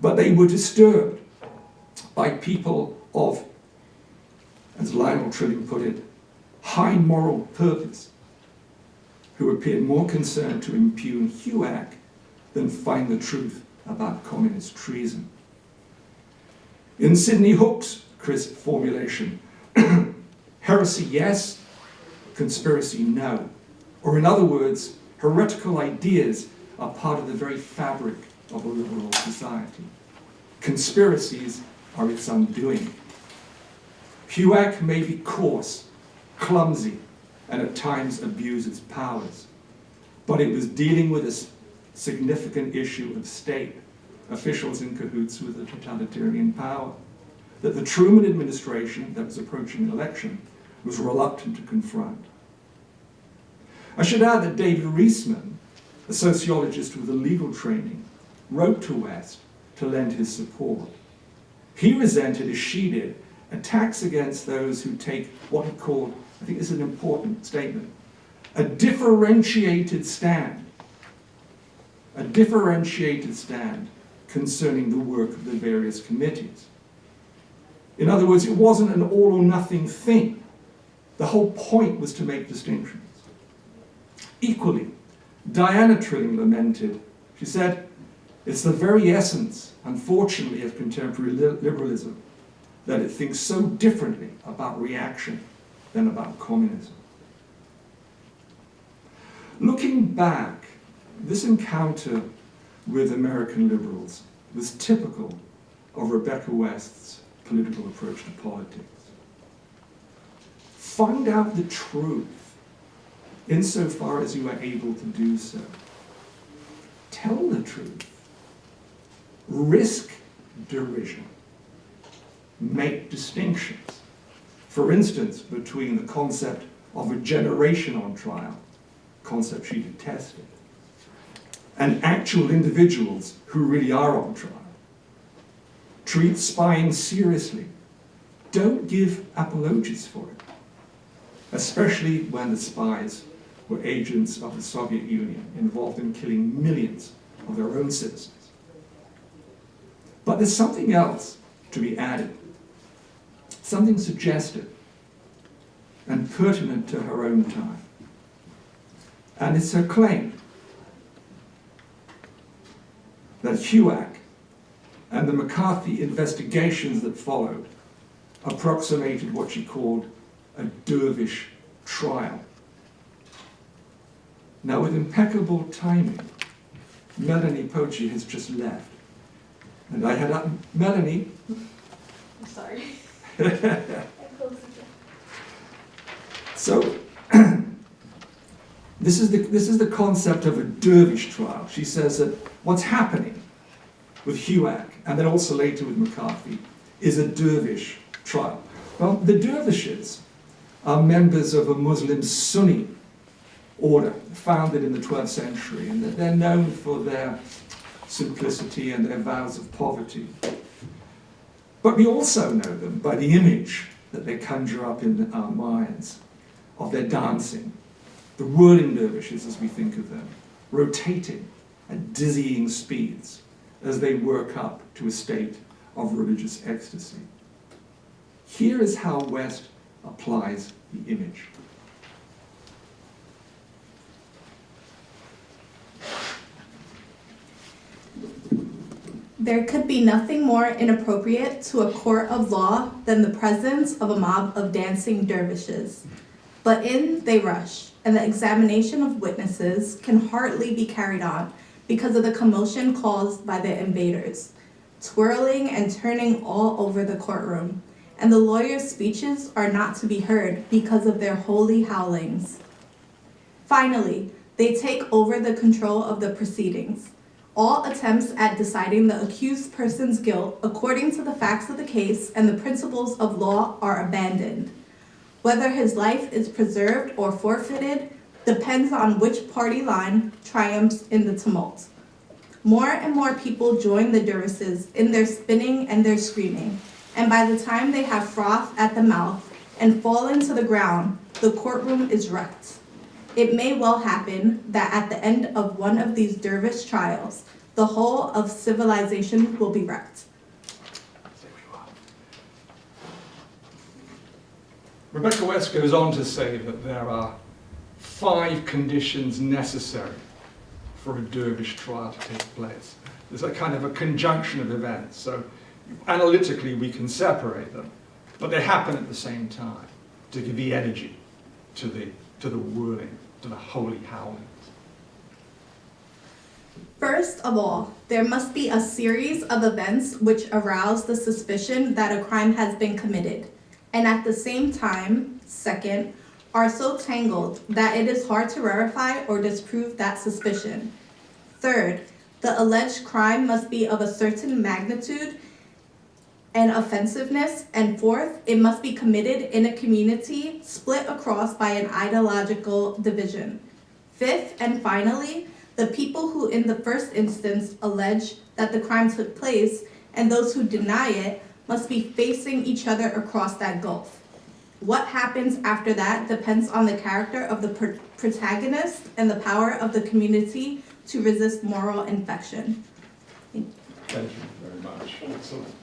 But they were disturbed by people of, as Lionel Trilling put it, high moral purpose, who appeared more concerned to impugn HUAC than find the truth about communist treason. In Sidney Hook's crisp formulation, heresy yes, conspiracy no. Or in other words, heretical ideas are part of the very fabric of a liberal society. Conspiracies are its undoing. HUAC may be coarse, clumsy, and at times abuse its powers, but it was dealing with a significant issue of state, officials in cahoots with the totalitarian power, that the Truman administration that was approaching an election was reluctant to confront. I should add that David Reisman, a sociologist with a legal training, wrote to West to lend his support. He resented, as she did, attacks against those who take what he called, I think this is an important statement, a differentiated stand concerning the work of the various committees. In other words, it wasn't an all or nothing thing. The whole point was to make distinctions. Equally, Diana Trilling lamented, she said, it's the very essence, unfortunately, of contemporary liberalism, that it thinks so differently about reaction than about communism. Looking back, this encounter with American liberals was typical of Rebecca West's political approach to politics. Find out the truth insofar as you are able to do so. Tell the truth. Risk derision. Make distinctions. For instance, between the concept of a generation on trial, concept she detested, and actual individuals who really are on trial. Treat spying seriously. Don't give apologies for it, especially when the spies were agents of the Soviet Union involved in killing millions of their own citizens. But there's something else to be added, something suggestive and pertinent to her own time. And it's her claim that HUAC and the McCarthy investigations that followed approximated what she called a dervish trial. Now, with impeccable timing, Melanie Pochi has just left. And I had Melanie. I'm sorry. So, this is the concept of a dervish trial. She says that what's happening with HUAC, and then also later with McCarthy, is a dervish trial. Well, the dervishes are members of a Muslim Sunni order founded in the 12th century, and they're known for their simplicity and their vows of poverty. But we also know them by the image that they conjure up in our minds of their dancing, the whirling dervishes as we think of them, rotating at dizzying speeds as they work up to a state of religious ecstasy. Here is how West applies the image. There could be nothing more inappropriate to a court of law than the presence of a mob of dancing dervishes. But in they rush, and the examination of witnesses can hardly be carried on because of the commotion caused by the invaders, twirling and turning all over the courtroom, and the lawyers' speeches are not to be heard because of their holy howlings. Finally, they take over the control of the proceedings. All attempts at deciding the accused person's guilt according to the facts of the case and the principles of law are abandoned. Whether his life is preserved or forfeited depends on which party line triumphs in the tumult. More and more people join the dervishes in their spinning and their screaming, and by the time they have froth at the mouth and fallen to the ground, the courtroom is wrecked. It may well happen that at the end of one of these dervish trials, the whole of civilization will be wrecked. Rebecca West goes on to say that there are 5 conditions necessary for a dervish trial to take place. There's a kind of a conjunction of events, so analytically we can separate them, but they happen at the same time to give the energy to the whirling, to the holy howlings. First of all, there must be a series of events which arouse the suspicion that a crime has been committed, and at the same time, second, are so tangled that it is hard to verify or disprove that suspicion. Third, the alleged crime must be of a certain magnitude and offensiveness, and fourth, it must be committed in a community split across by an ideological division. Fifth, and finally, the people who in the first instance allege that the crime took place and those who deny it must be facing each other across that gulf. What happens after that depends on the character of the protagonist and the power of the community to resist moral infection. Thank you very much. Excellent.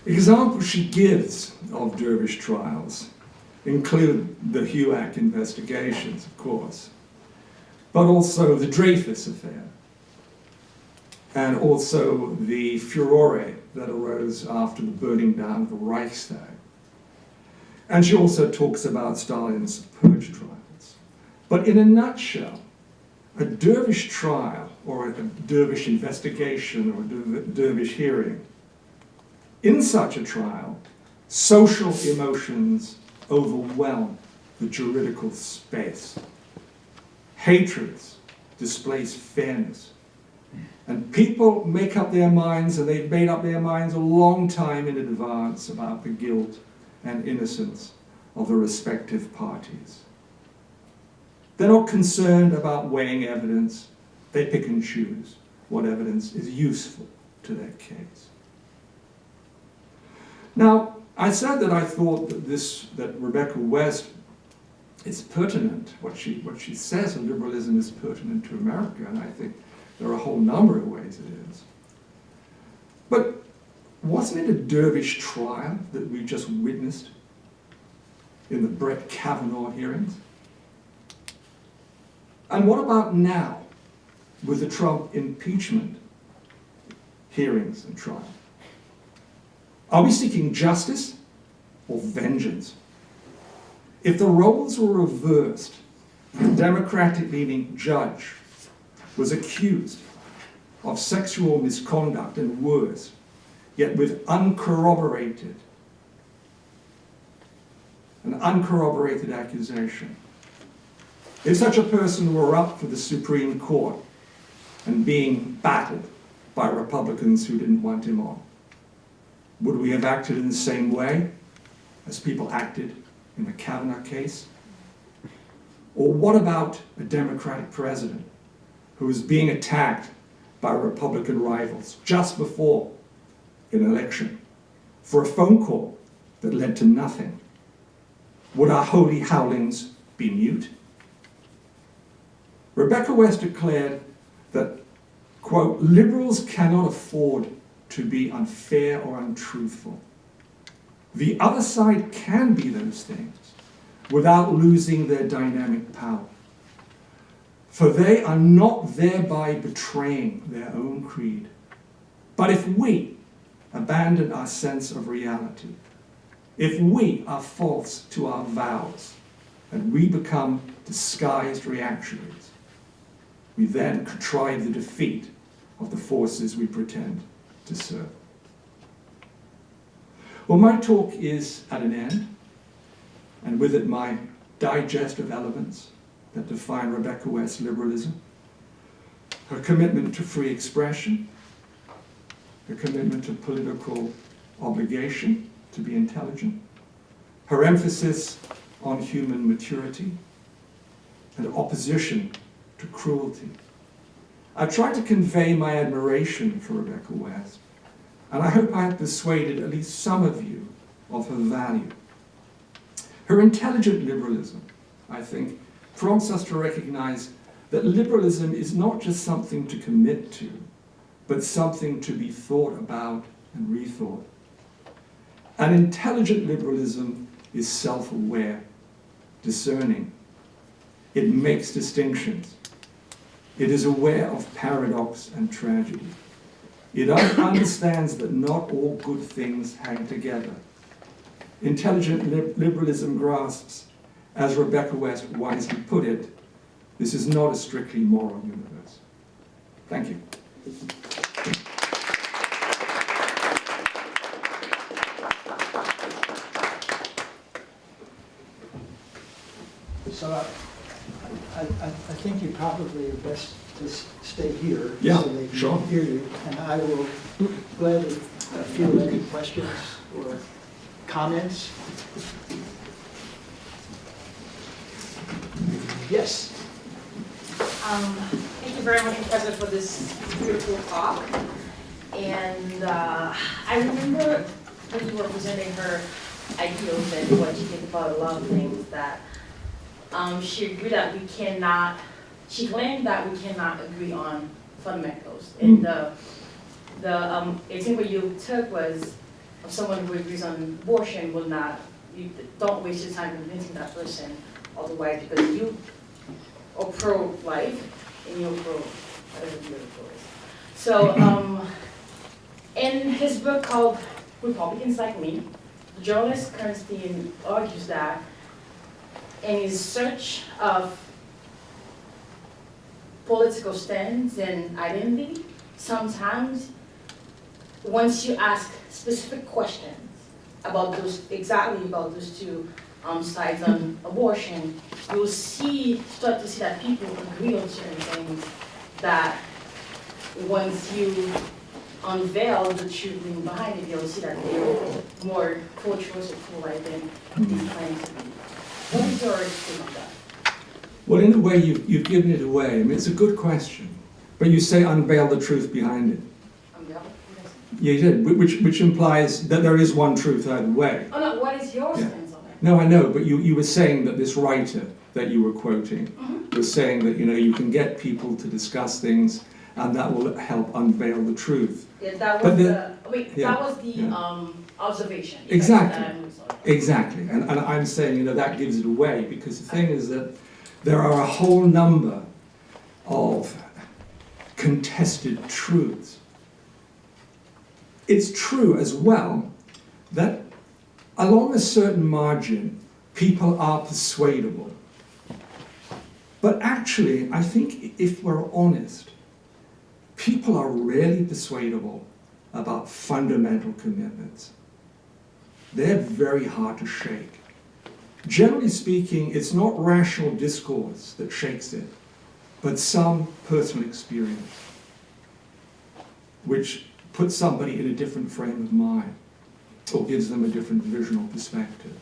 Examples she gives of dervish trials include the Hewitt investigations, of course, but also the Dreyfus affair, and also the furore that arose after the burning down of the Reichstag. And she also talks about Stalin's purge trials. But in a nutshell, a dervish trial, or a dervish investigation, or a dervish hearing, in such a trial, social emotions overwhelm the juridical space. Hatreds displace fairness. And people make up their minds, and they've made up their minds a long time in advance about the guilt and innocence of the respective parties. They're not concerned about weighing evidence. They pick and choose what evidence is useful to their case. Now, I said that I thought that Rebecca West is pertinent. What she says of liberalism is pertinent to America, and I think there are a whole number of ways it is. But wasn't it a dervish trial that we just witnessed in the Brett Kavanaugh hearings? And what about now with the Trump impeachment hearings and trial? Are we seeking justice or vengeance? If the roles were reversed, a Democratic-leaning judge was accused of sexual misconduct and worse, yet with an uncorroborated accusation. If such a person were up for the Supreme Court and being battled by Republicans who didn't want him on, would we have acted in the same way as people acted in the Kavanaugh case? Or what about a Democratic president who was being attacked by Republican rivals just before an election for a phone call that led to nothing? Would our holy howlings be mute? Rebecca West declared that, quote, liberals cannot afford to be unfair or untruthful. The other side can be those things without losing their dynamic power. For they are not thereby betraying their own creed. But if we abandon our sense of reality, if we are false to our vows, and we become disguised reactionaries, we then contrive the defeat of the forces we pretend to serve. Well, my talk is at an end, and with it my digest of elements that define Rebecca West's liberalism, her commitment to free expression, her commitment to political obligation to be intelligent, her emphasis on human maturity, and opposition to cruelty. I tried to convey my admiration for Rebecca West, and I hope I have persuaded at least some of you of her value. Her intelligent liberalism, I think, prompts us to recognize that liberalism is not just something to commit to, but something to be thought about and rethought. An intelligent liberalism is self-aware, discerning. It makes distinctions. It is aware of paradox and tragedy. It understands that not all good things hang together. Intelligent liberalism grasps, as Rebecca West wisely put it, this is not a strictly moral universe. Thank you. So I think you probably are best to stay here. Yeah, so they can sure. hear you. And I will gladly field any questions or comments. Yes. Thank you very much, Professor, for this beautiful talk. And I remember when you were presenting her ideals and what she did about a lot of things that she agreed that we cannot, she claimed that we cannot agree on fundamentals. And the example you took was of someone who agrees on abortion will not, you don't waste your time convincing that person otherwise because you are pro-life and you're pro-whatever beautiful is. So in his book called Republicans Like Me, the journalist Kernstein argues that in his search of political stands and identity, sometimes once you ask specific questions about exactly about those two sides on abortion, you'll start to see that people agree on certain things that once you unveil the truth behind it, you'll see that they're more pro-choice or pro-life than they claim to be. What is your opinion on that? Well, in a way, you've given it away. I mean, it's a good question. But you say unveil the truth behind it. Unveil? Yeah, you did, which implies that there is one truth either way. Oh no, what is your stance on it? No, I know, but you were saying that this writer that you were quoting was saying that, you can get people to discuss things and that will help unveil the truth. Yeah, that But was that was the observation. Exactly, and I'm saying, that gives it away, because the thing is that there are a whole number of contested truths. It's true as well that along a certain margin, people are persuadable. But actually, I think if we're honest, people are rarely persuadable about fundamental commitments. They're very hard to shake. Generally speaking, it's not rational discourse that shakes it, but some personal experience, which puts somebody in a different frame of mind, or gives them a different visional perspective.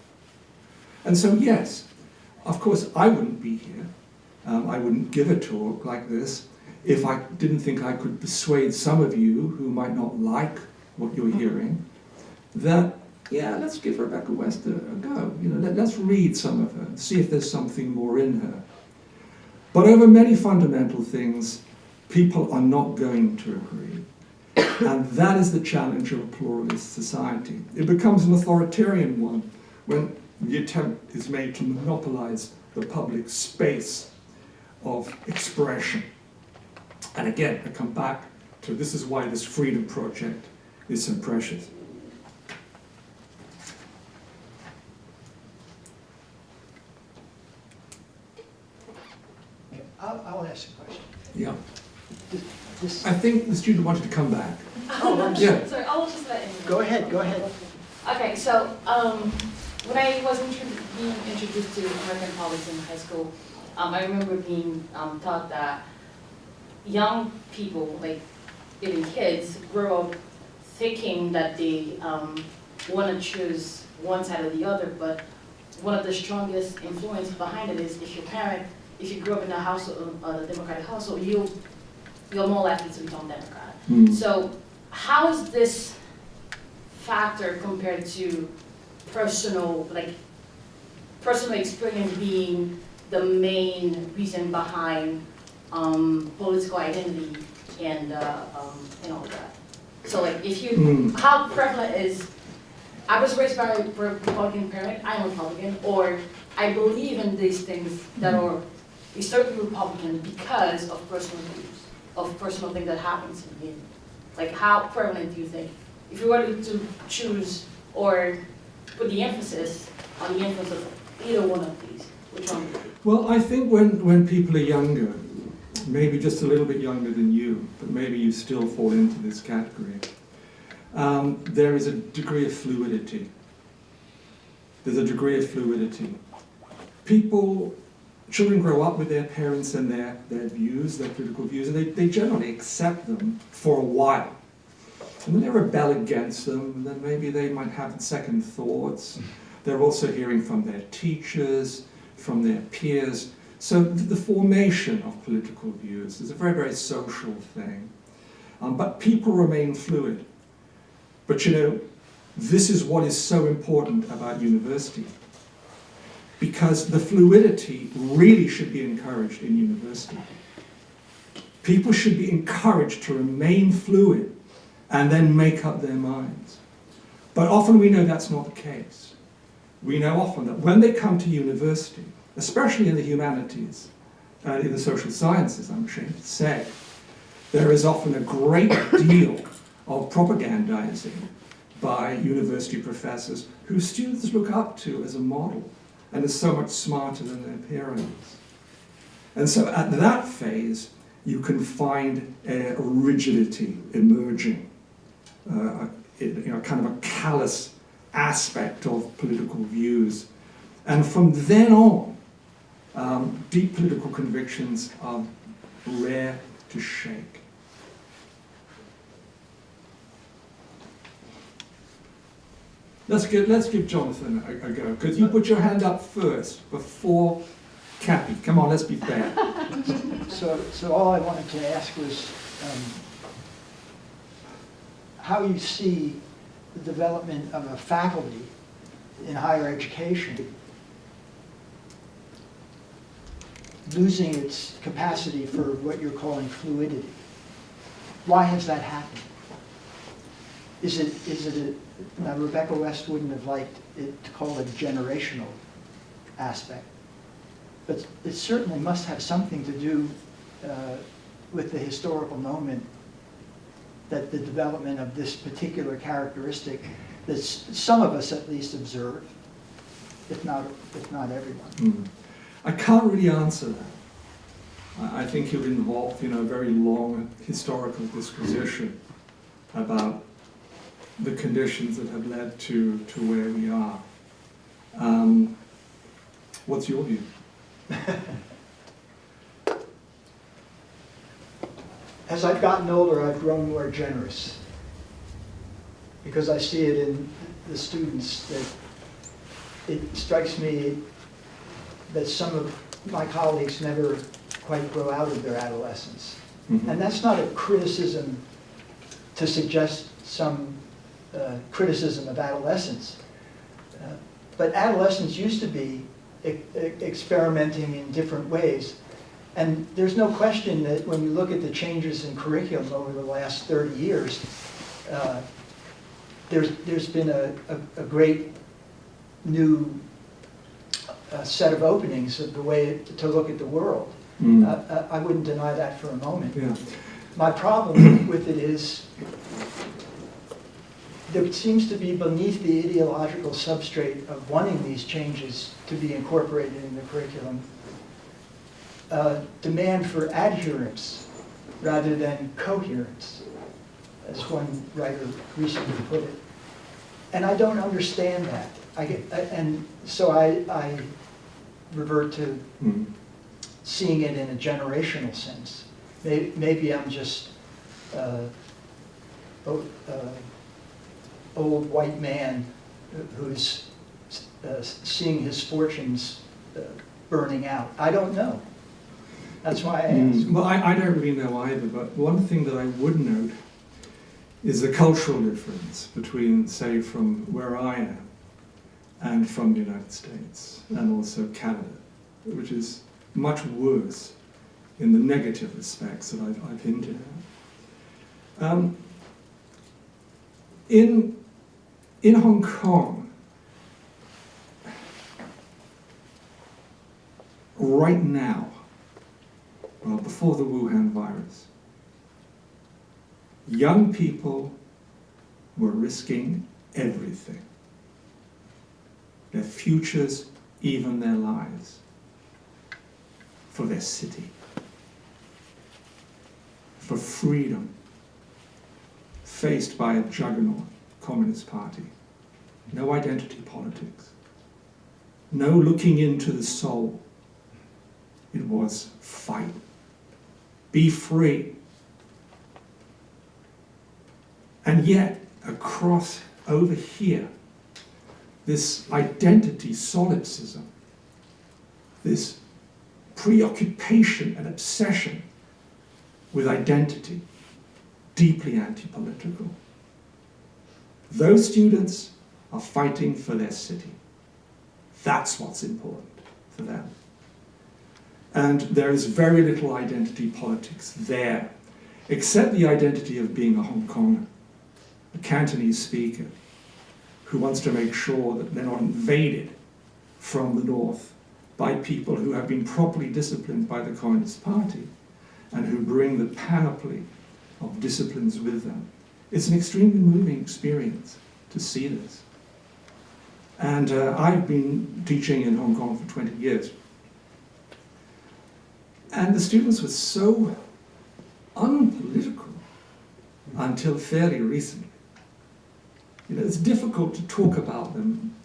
And so, yes, of course, I wouldn't be here. I wouldn't give a talk like this if I didn't think I could persuade some of you who might not like what you're hearing that, yeah, let's give Rebecca West a go. Let's read some of her and see if there's something more in her. But over many fundamental things, people are not going to agree. And that is the challenge of a pluralist society. It becomes an authoritarian one when the attempt is made to monopolize the public space of expression. And again, I come back to this is why this freedom project is so precious. I'll ask a question. Yeah. This, I think the student wanted to come back. oh, I'm Yeah. Sorry, I'll just let him. Go ahead, go ahead. Okay, so when I was being introduced to American politics in high school, I remember being taught that young people, like even kids, grow up thinking that they want to choose one side or the other, but one of the strongest influence behind it is if you grew up in a household, a Democratic household, you're more likely to become Democrat. Mm. So how is this factor compared to personal experience being the main reason behind political identity and all that? So like if you, how prevalent is, I was raised by a Republican parent, I'm a Republican, or I believe in these things that are historically Republican because of personal views, of personal things that happens to me. Like how prevalent do you think? If you were to choose or put the emphasis on the influence of either one of these, which one would it be? Well, I think when people are younger, maybe just a little bit younger than you, but maybe you still fall into this category, there is a degree of fluidity. There's a degree of fluidity. Children grow up with their parents and their views, their political views, and they generally accept them for a while. And then they rebel against them, and then maybe they might have second thoughts. They're also hearing from their teachers, from their peers. So the formation of political views is a very, very social thing. But people remain fluid. But you know, this is what is so important about university. Because the fluidity really should be encouraged in university. People should be encouraged to remain fluid and then make up their minds. But often we know that's not the case. We know often that when they come to university, especially in the humanities and in the social sciences, I'm ashamed to say, there is often a great deal of propagandizing by university professors who students look up to as a model and are so much smarter than their parents. And so at that phase, you can find a rigidity emerging, kind of a callous aspect of political views. And from then on, deep political convictions are rare to shake. Let's give Jonathan a go, because you put your hand up first before Cappy. Come on, let's be fair. So all I wanted to ask was how you see the development of a faculty in higher education losing its capacity for what you're calling fluidity. Why has that happened? Now Rebecca West wouldn't have liked it to call it a generational aspect, but it certainly must have something to do with the historical moment that the development of this particular characteristic that some of us at least observe, if not everyone. I can't really answer that. I think it would involve, a very long historical disquisition about the conditions that have led to where we are. What's your view? As I've gotten older, I've grown more generous because I see it in the students that it strikes me that some of my colleagues never quite grow out of their adolescence. Mm-hmm. And that's not a criticism to suggest some criticism of adolescence. But adolescents used to be experimenting in different ways. And there's no question that when you look at the changes in curriculum over the last 30 years, there's been a great new set of openings of the way to look at the world. I wouldn't deny that for a moment. Yeah. My problem with it is there seems to be beneath the ideological substrate of wanting these changes to be incorporated in the curriculum, demand for adherence rather than coherence, as one writer recently put it. And I don't understand that. And so I revert to seeing it in a generational sense. Maybe I'm just old white man who's seeing his fortunes burning out. I don't know. That's why I asked. Well, I don't really know either, but one thing that I would note is the cultural difference between, say, from where I am and from the United States, and also Canada, which is much worse in the negative respects that I've hinted at. In Hong Kong, right now, well, before the Wuhan virus, young people were risking everything. Their futures, even their lives, for their city, for freedom, faced by a juggernaut Communist Party. No identity politics. No looking into the soul. It was fight. Be free. And yet, across over here, this identity solipsism, this preoccupation and obsession with identity, deeply anti-political. Those students are fighting for their city. That's what's important for them. And there is very little identity politics there, except the identity of being a Hong Konger, a Cantonese speaker, who wants to make sure that they're not invaded from the north by people who have been properly disciplined by the Communist Party and who bring the panoply of disciplines with them. It's an extremely moving experience to see this. And I've been teaching in Hong Kong for 20 years. And the students were so unpolitical until fairly recently. You know, it's difficult to talk about them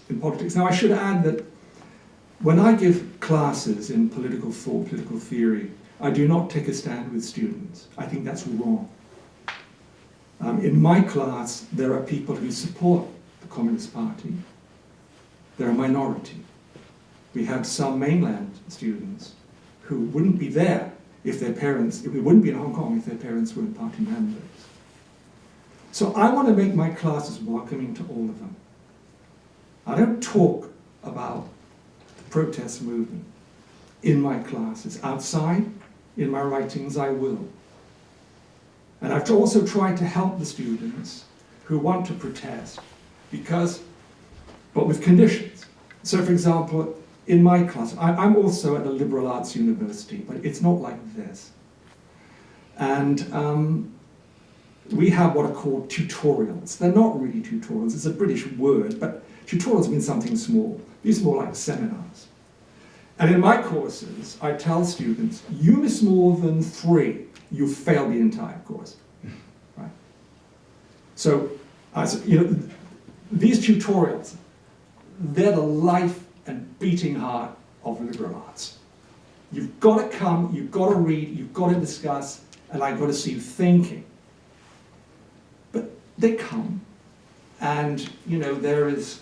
in politics. Now, I should add that when I give classes in political thought, political theory, I do not take a stand with students. I think that's wrong. In my class, there are people who support the Communist Party. They're a minority. We have some mainland students who wouldn't be there if their parents, we wouldn't be in Hong Kong if their parents weren't party members. So I want to make my classes welcoming to all of them. I don't talk about the protest movement in my classes. Outside, in my writings, I will. And I've also tried to help the students who want to protest, but with conditions. So for example, in my class, I'm also at a liberal arts university, but it's not like this. And we have what are called tutorials. They're not really tutorials, it's a British word, but tutorials mean something small. These are more like seminars. And in my courses, I tell students, you miss more than 3, you fail the entire course. Right? So, these tutorials, they're the life and beating heart of liberal arts. You've got to come, you've got to read, you've got to discuss, and I've got to see you thinking. But they come, and there is,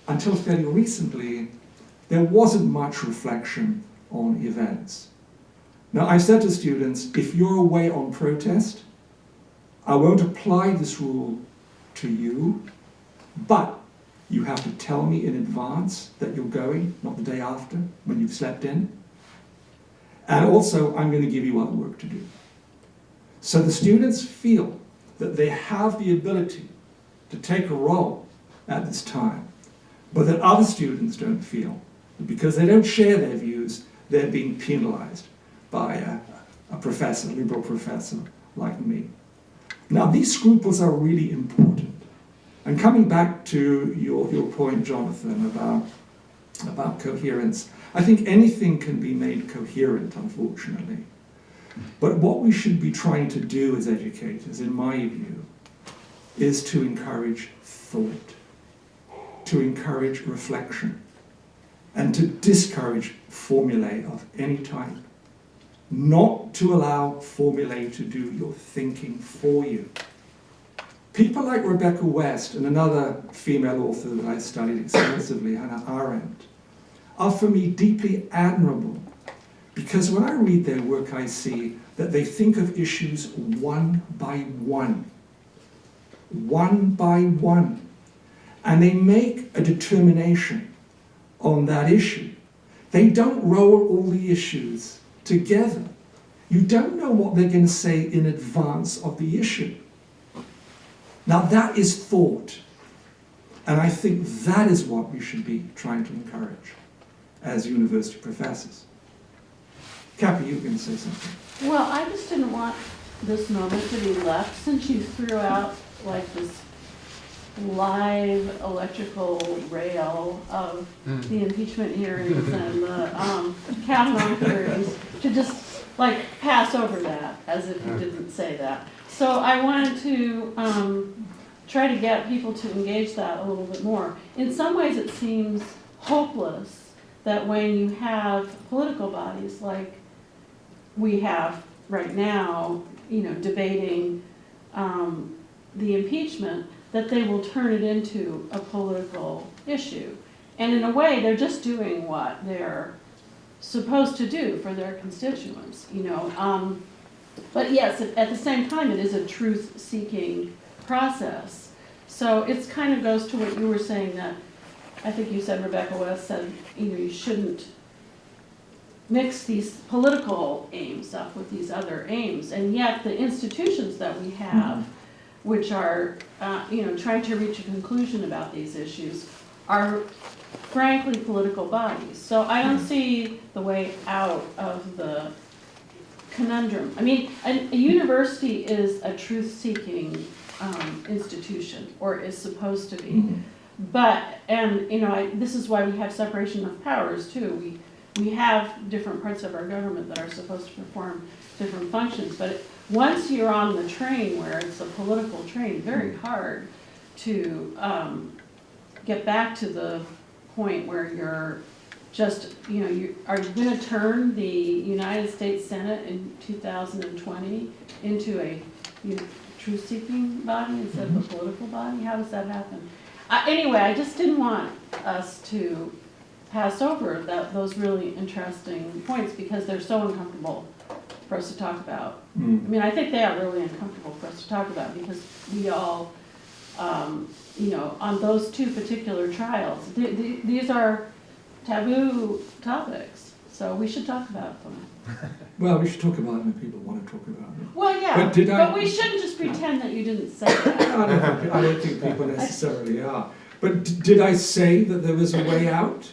until fairly recently, there wasn't much reflection on events. Now, I said to students, if you're away on protest, I won't apply this rule to you, but you have to tell me in advance that you're going, not the day after, when you've slept in. And also, I'm going to give you other work to do. So the students feel that they have the ability to take a role at this time, but that other students don't feel that because they don't share their views, they're being penalized by a professor, a liberal professor like me. Now, these scruples are really important. And coming back to your point, Jonathan, about coherence, I think anything can be made coherent, unfortunately. But what we should be trying to do as educators, in my view, is to encourage thought, to encourage reflection, and to discourage formulae of any type. Not to allow formulae to do your thinking for you. People like Rebecca West and another female author that I studied extensively, Hannah Arendt, are for me deeply admirable, because when I read their work I see that they think of issues one by one, and they make a determination on that issue. They don't roll all the issues together. You don't know what they're going to say in advance of the issue. Now that is thought, and I think that is what we should be trying to encourage as university professors. Cappy, you were going to say something. Well, I just didn't want this moment to be left, since you threw out like this live electrical rail of the impeachment hearings and the Kavanaugh hearings, to just like pass over that as if you didn't say that. So I wanted to try to get people to engage that a little bit more. In some ways it seems hopeless that when you have political bodies like we have right now, you know, debating the impeachment, that they will turn it into a political issue. And in a way, they're just doing what they're supposed to do for their constituents, you know. But yes, at the same time, it is a truth-seeking process. So it kind of goes to what you were saying, that I think you said, Rebecca West said, you know, you shouldn't mix these political aims up with these other aims. And yet the institutions that we have, which are, you know, trying to reach a conclusion about these issues, are frankly political bodies. So I don't see the way out of the conundrum. I mean, a university is a truth-seeking institution, or is supposed to be. But, and you know, this is why we have separation of powers too. We have different parts of our government that are supposed to perform different functions. But once you're on the train where it's a political train, very hard to get back to the point where you're just, you know, are you going to turn the United States Senate in 2020 into a truth-seeking body instead of a political body? How does that happen? Anyway, I just didn't want us to pass over those really interesting points, because they're so uncomfortable for us to talk about. I mean, I think they are really uncomfortable for us to talk about, because we all, you know, on those two particular trials, these are taboo topics, so we should talk about them. Well, we should talk about them if people want to talk about them. Well, yeah, But we shouldn't just pretend that you didn't say that. I don't think people necessarily are. But did I say that there was a way out?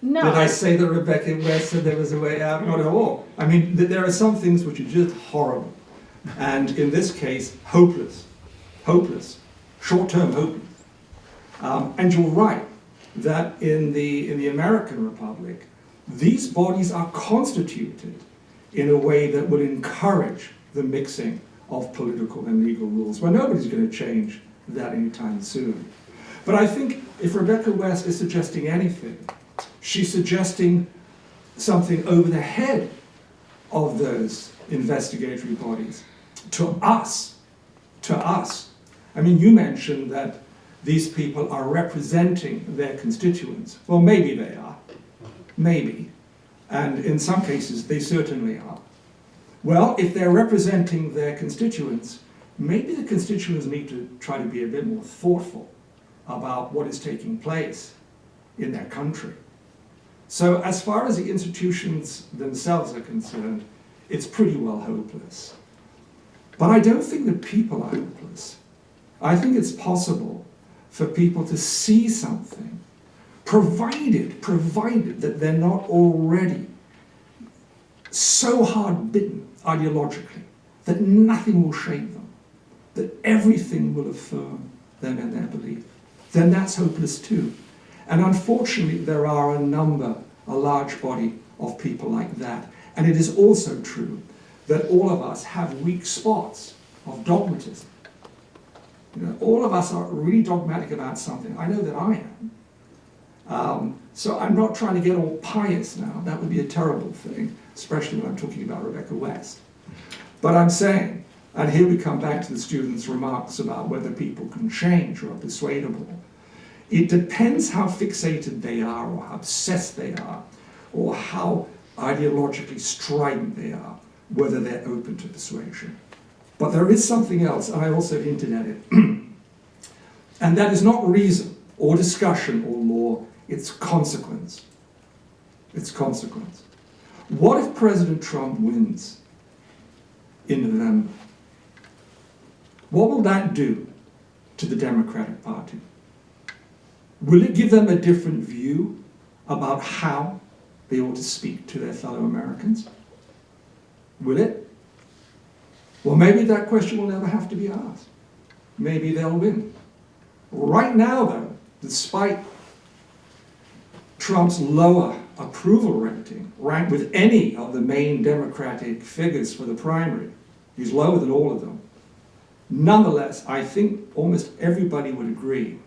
No. Did I say that Rebecca West said there was a way out? Not at all. I mean, there are some things which are just horrible. And in this case, hopeless. Hopeless. Short-term hopeless. And you're right that in the American Republic, these bodies are constituted in a way that will encourage the mixing of political and legal rules. Well, nobody's going to change that anytime soon. But I think if Rebecca West is suggesting anything, she's suggesting something over the head of those investigatory bodies. To us. I mean, you mentioned that these people are representing their constituents. Well, maybe they are. Maybe. And in some cases, they certainly are. Well, if they're representing their constituents, maybe the constituents need to try to be a bit more thoughtful about what is taking place in their country. So as far as the institutions themselves are concerned, it's pretty well hopeless. But I don't think that people are hopeless. I think it's possible for people to see something, provided that they're not already so hard bitten ideologically that nothing will shake them, that everything will affirm them in their belief. Then that's hopeless too. And unfortunately, there are a large body of people like that. And it is also true that all of us have weak spots of dogmatism. You know, all of us are really dogmatic about something. I know that I am. So I'm not trying to get all pious now. That would be a terrible thing, especially when I'm talking about Rebecca West. But I'm saying, and here we come back to the students' remarks about whether people can change or are persuadable. It depends how fixated they are, or how obsessed they are, or how ideologically strident they are, whether they're open to persuasion. But there is something else, and I also hinted at it. And that is not reason, or discussion, or law, it's consequence. It's consequence. What if President Trump wins in November? What will that do to the Democratic Party? Will it give them a different view about how they ought to speak to their fellow Americans? Will it? Well, maybe that question will never have to be asked. Maybe they'll win. Right now, though, despite Trump's lower approval rating, ranked with any of the main Democratic figures for the primary, he's lower than all of them. Nonetheless, I think almost everybody would agree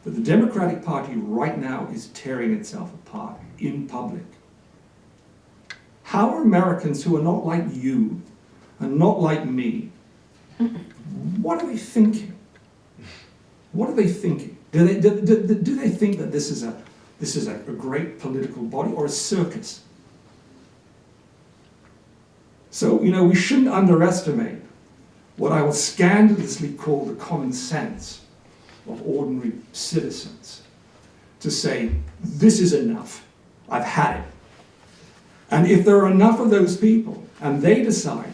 that the Democratic Party right now is tearing itself apart in public. How are Americans who are not like you and not like me, what are they thinking? What are they thinking? Do they think that this is a great political body or a circus? So, you know, we shouldn't underestimate what I will scandalously call the common sense of ordinary citizens to say, this is enough, I've had it. And if there are enough of those people and they decide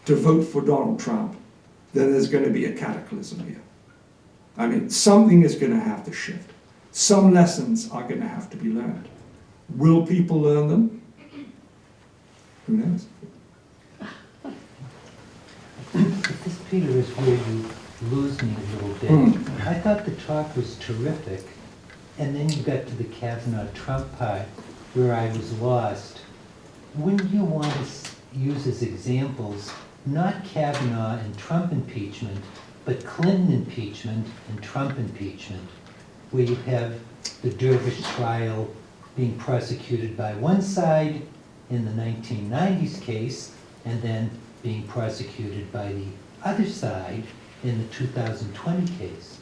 to vote for Donald Trump, then there's going to be a cataclysm here. I mean, something is going to have to shift. Some lessons are going to have to be learned. Will people learn them? Who knows? This, Peter, is where you lose me a little bit. I thought the talk was terrific, and then you got to the Kavanaugh-Trump part where I was lost. Wouldn't you want to use as examples not Kavanaugh and Trump impeachment, but Clinton impeachment and Trump impeachment, where you have the Dervish trial being prosecuted by one side in the 1990s case, and then being prosecuted by the other side in the 2020 case?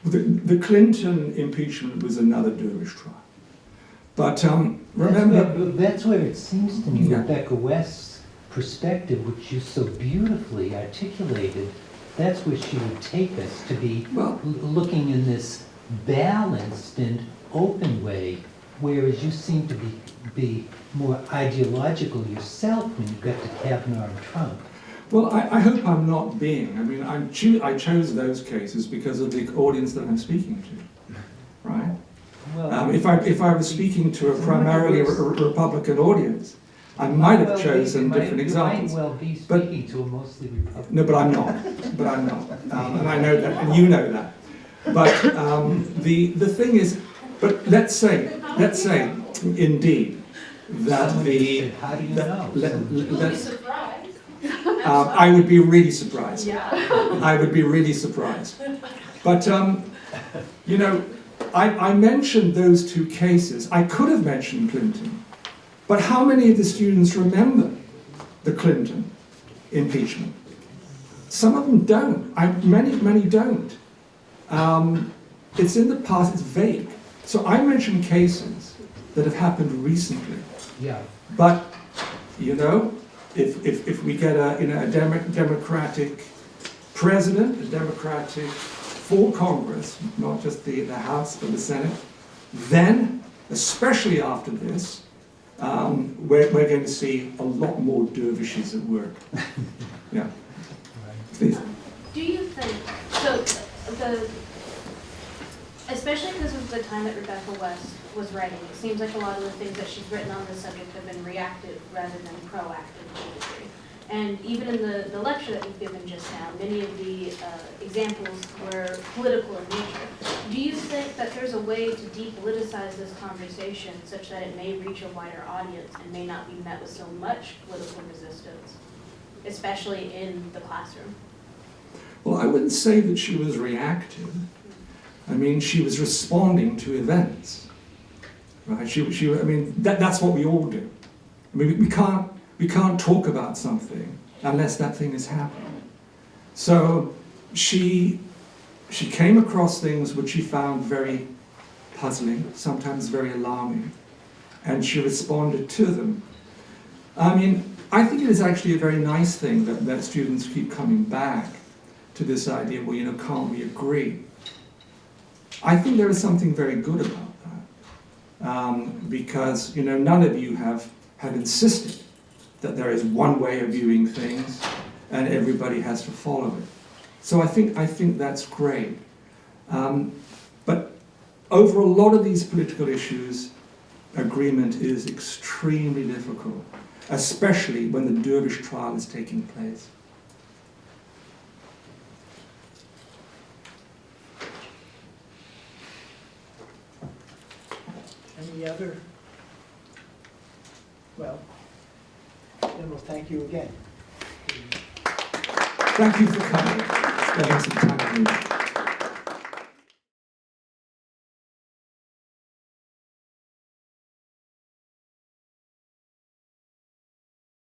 The Clinton impeachment was another Dervish trial. But remember... That's where it seems to me Yeah. Rebecca West's perspective, which you so beautifully articulated, that's where she would take us, to be looking in this balanced and open way, whereas you seem to be more ideological yourself when you got to Kavanaugh and Trump. Well, I hope I'm not being. I mean, I chose those cases because of the audience that I'm speaking to, right? Well, If I was speaking to a primarily Republican audience, I might have chosen different examples. You might well be But- speaking to a mostly Republican. No, but I'm not. But I'm not. And I know that, and you know that. But the thing is, but let's say indeed that the How do you that- know? let's- surprised. I would be really surprised. Yeah. I would be really surprised. But, you know, I mentioned those two cases. I could have mentioned Clinton, but how many of the students remember the Clinton impeachment? Some of them don't. Many don't. It's in the past, it's vague. So I mentioned cases that have happened recently. Yeah. But, you know, if we get a democratic president, a democratic full Congress, not just the House but the Senate, then especially after this, we're going to see a lot more dervishes at work. Yeah. Please. Do you think, especially because of the time that Rebecca West was writing, it seems like a lot of the things that she's written on this subject have been reactive rather than proactive to a degree. And even in the lecture that you've given just now, many of the examples were political in nature. Do you think that there's a way to depoliticize this conversation such that it may reach a wider audience and may not be met with so much political resistance, especially in the classroom? Well, I wouldn't say that she was reactive. I mean, she was responding to events, right? I mean, that's what we all do. I mean, we can't talk about something unless that thing is happening. So she came across things which she found very puzzling, sometimes very alarming, and she responded to them. I mean, I think it is actually a very nice thing that students keep coming back to this idea, well, can't we agree? I think there is something very good about that, because, none of you have insisted that there is one way of viewing things and everybody has to follow it. So I think that's great. But over a lot of these political issues, agreement is extremely difficult, especially when the dervish trial is taking place. Any other? Well, then we'll thank you again. Thank you for coming, spending some time with me.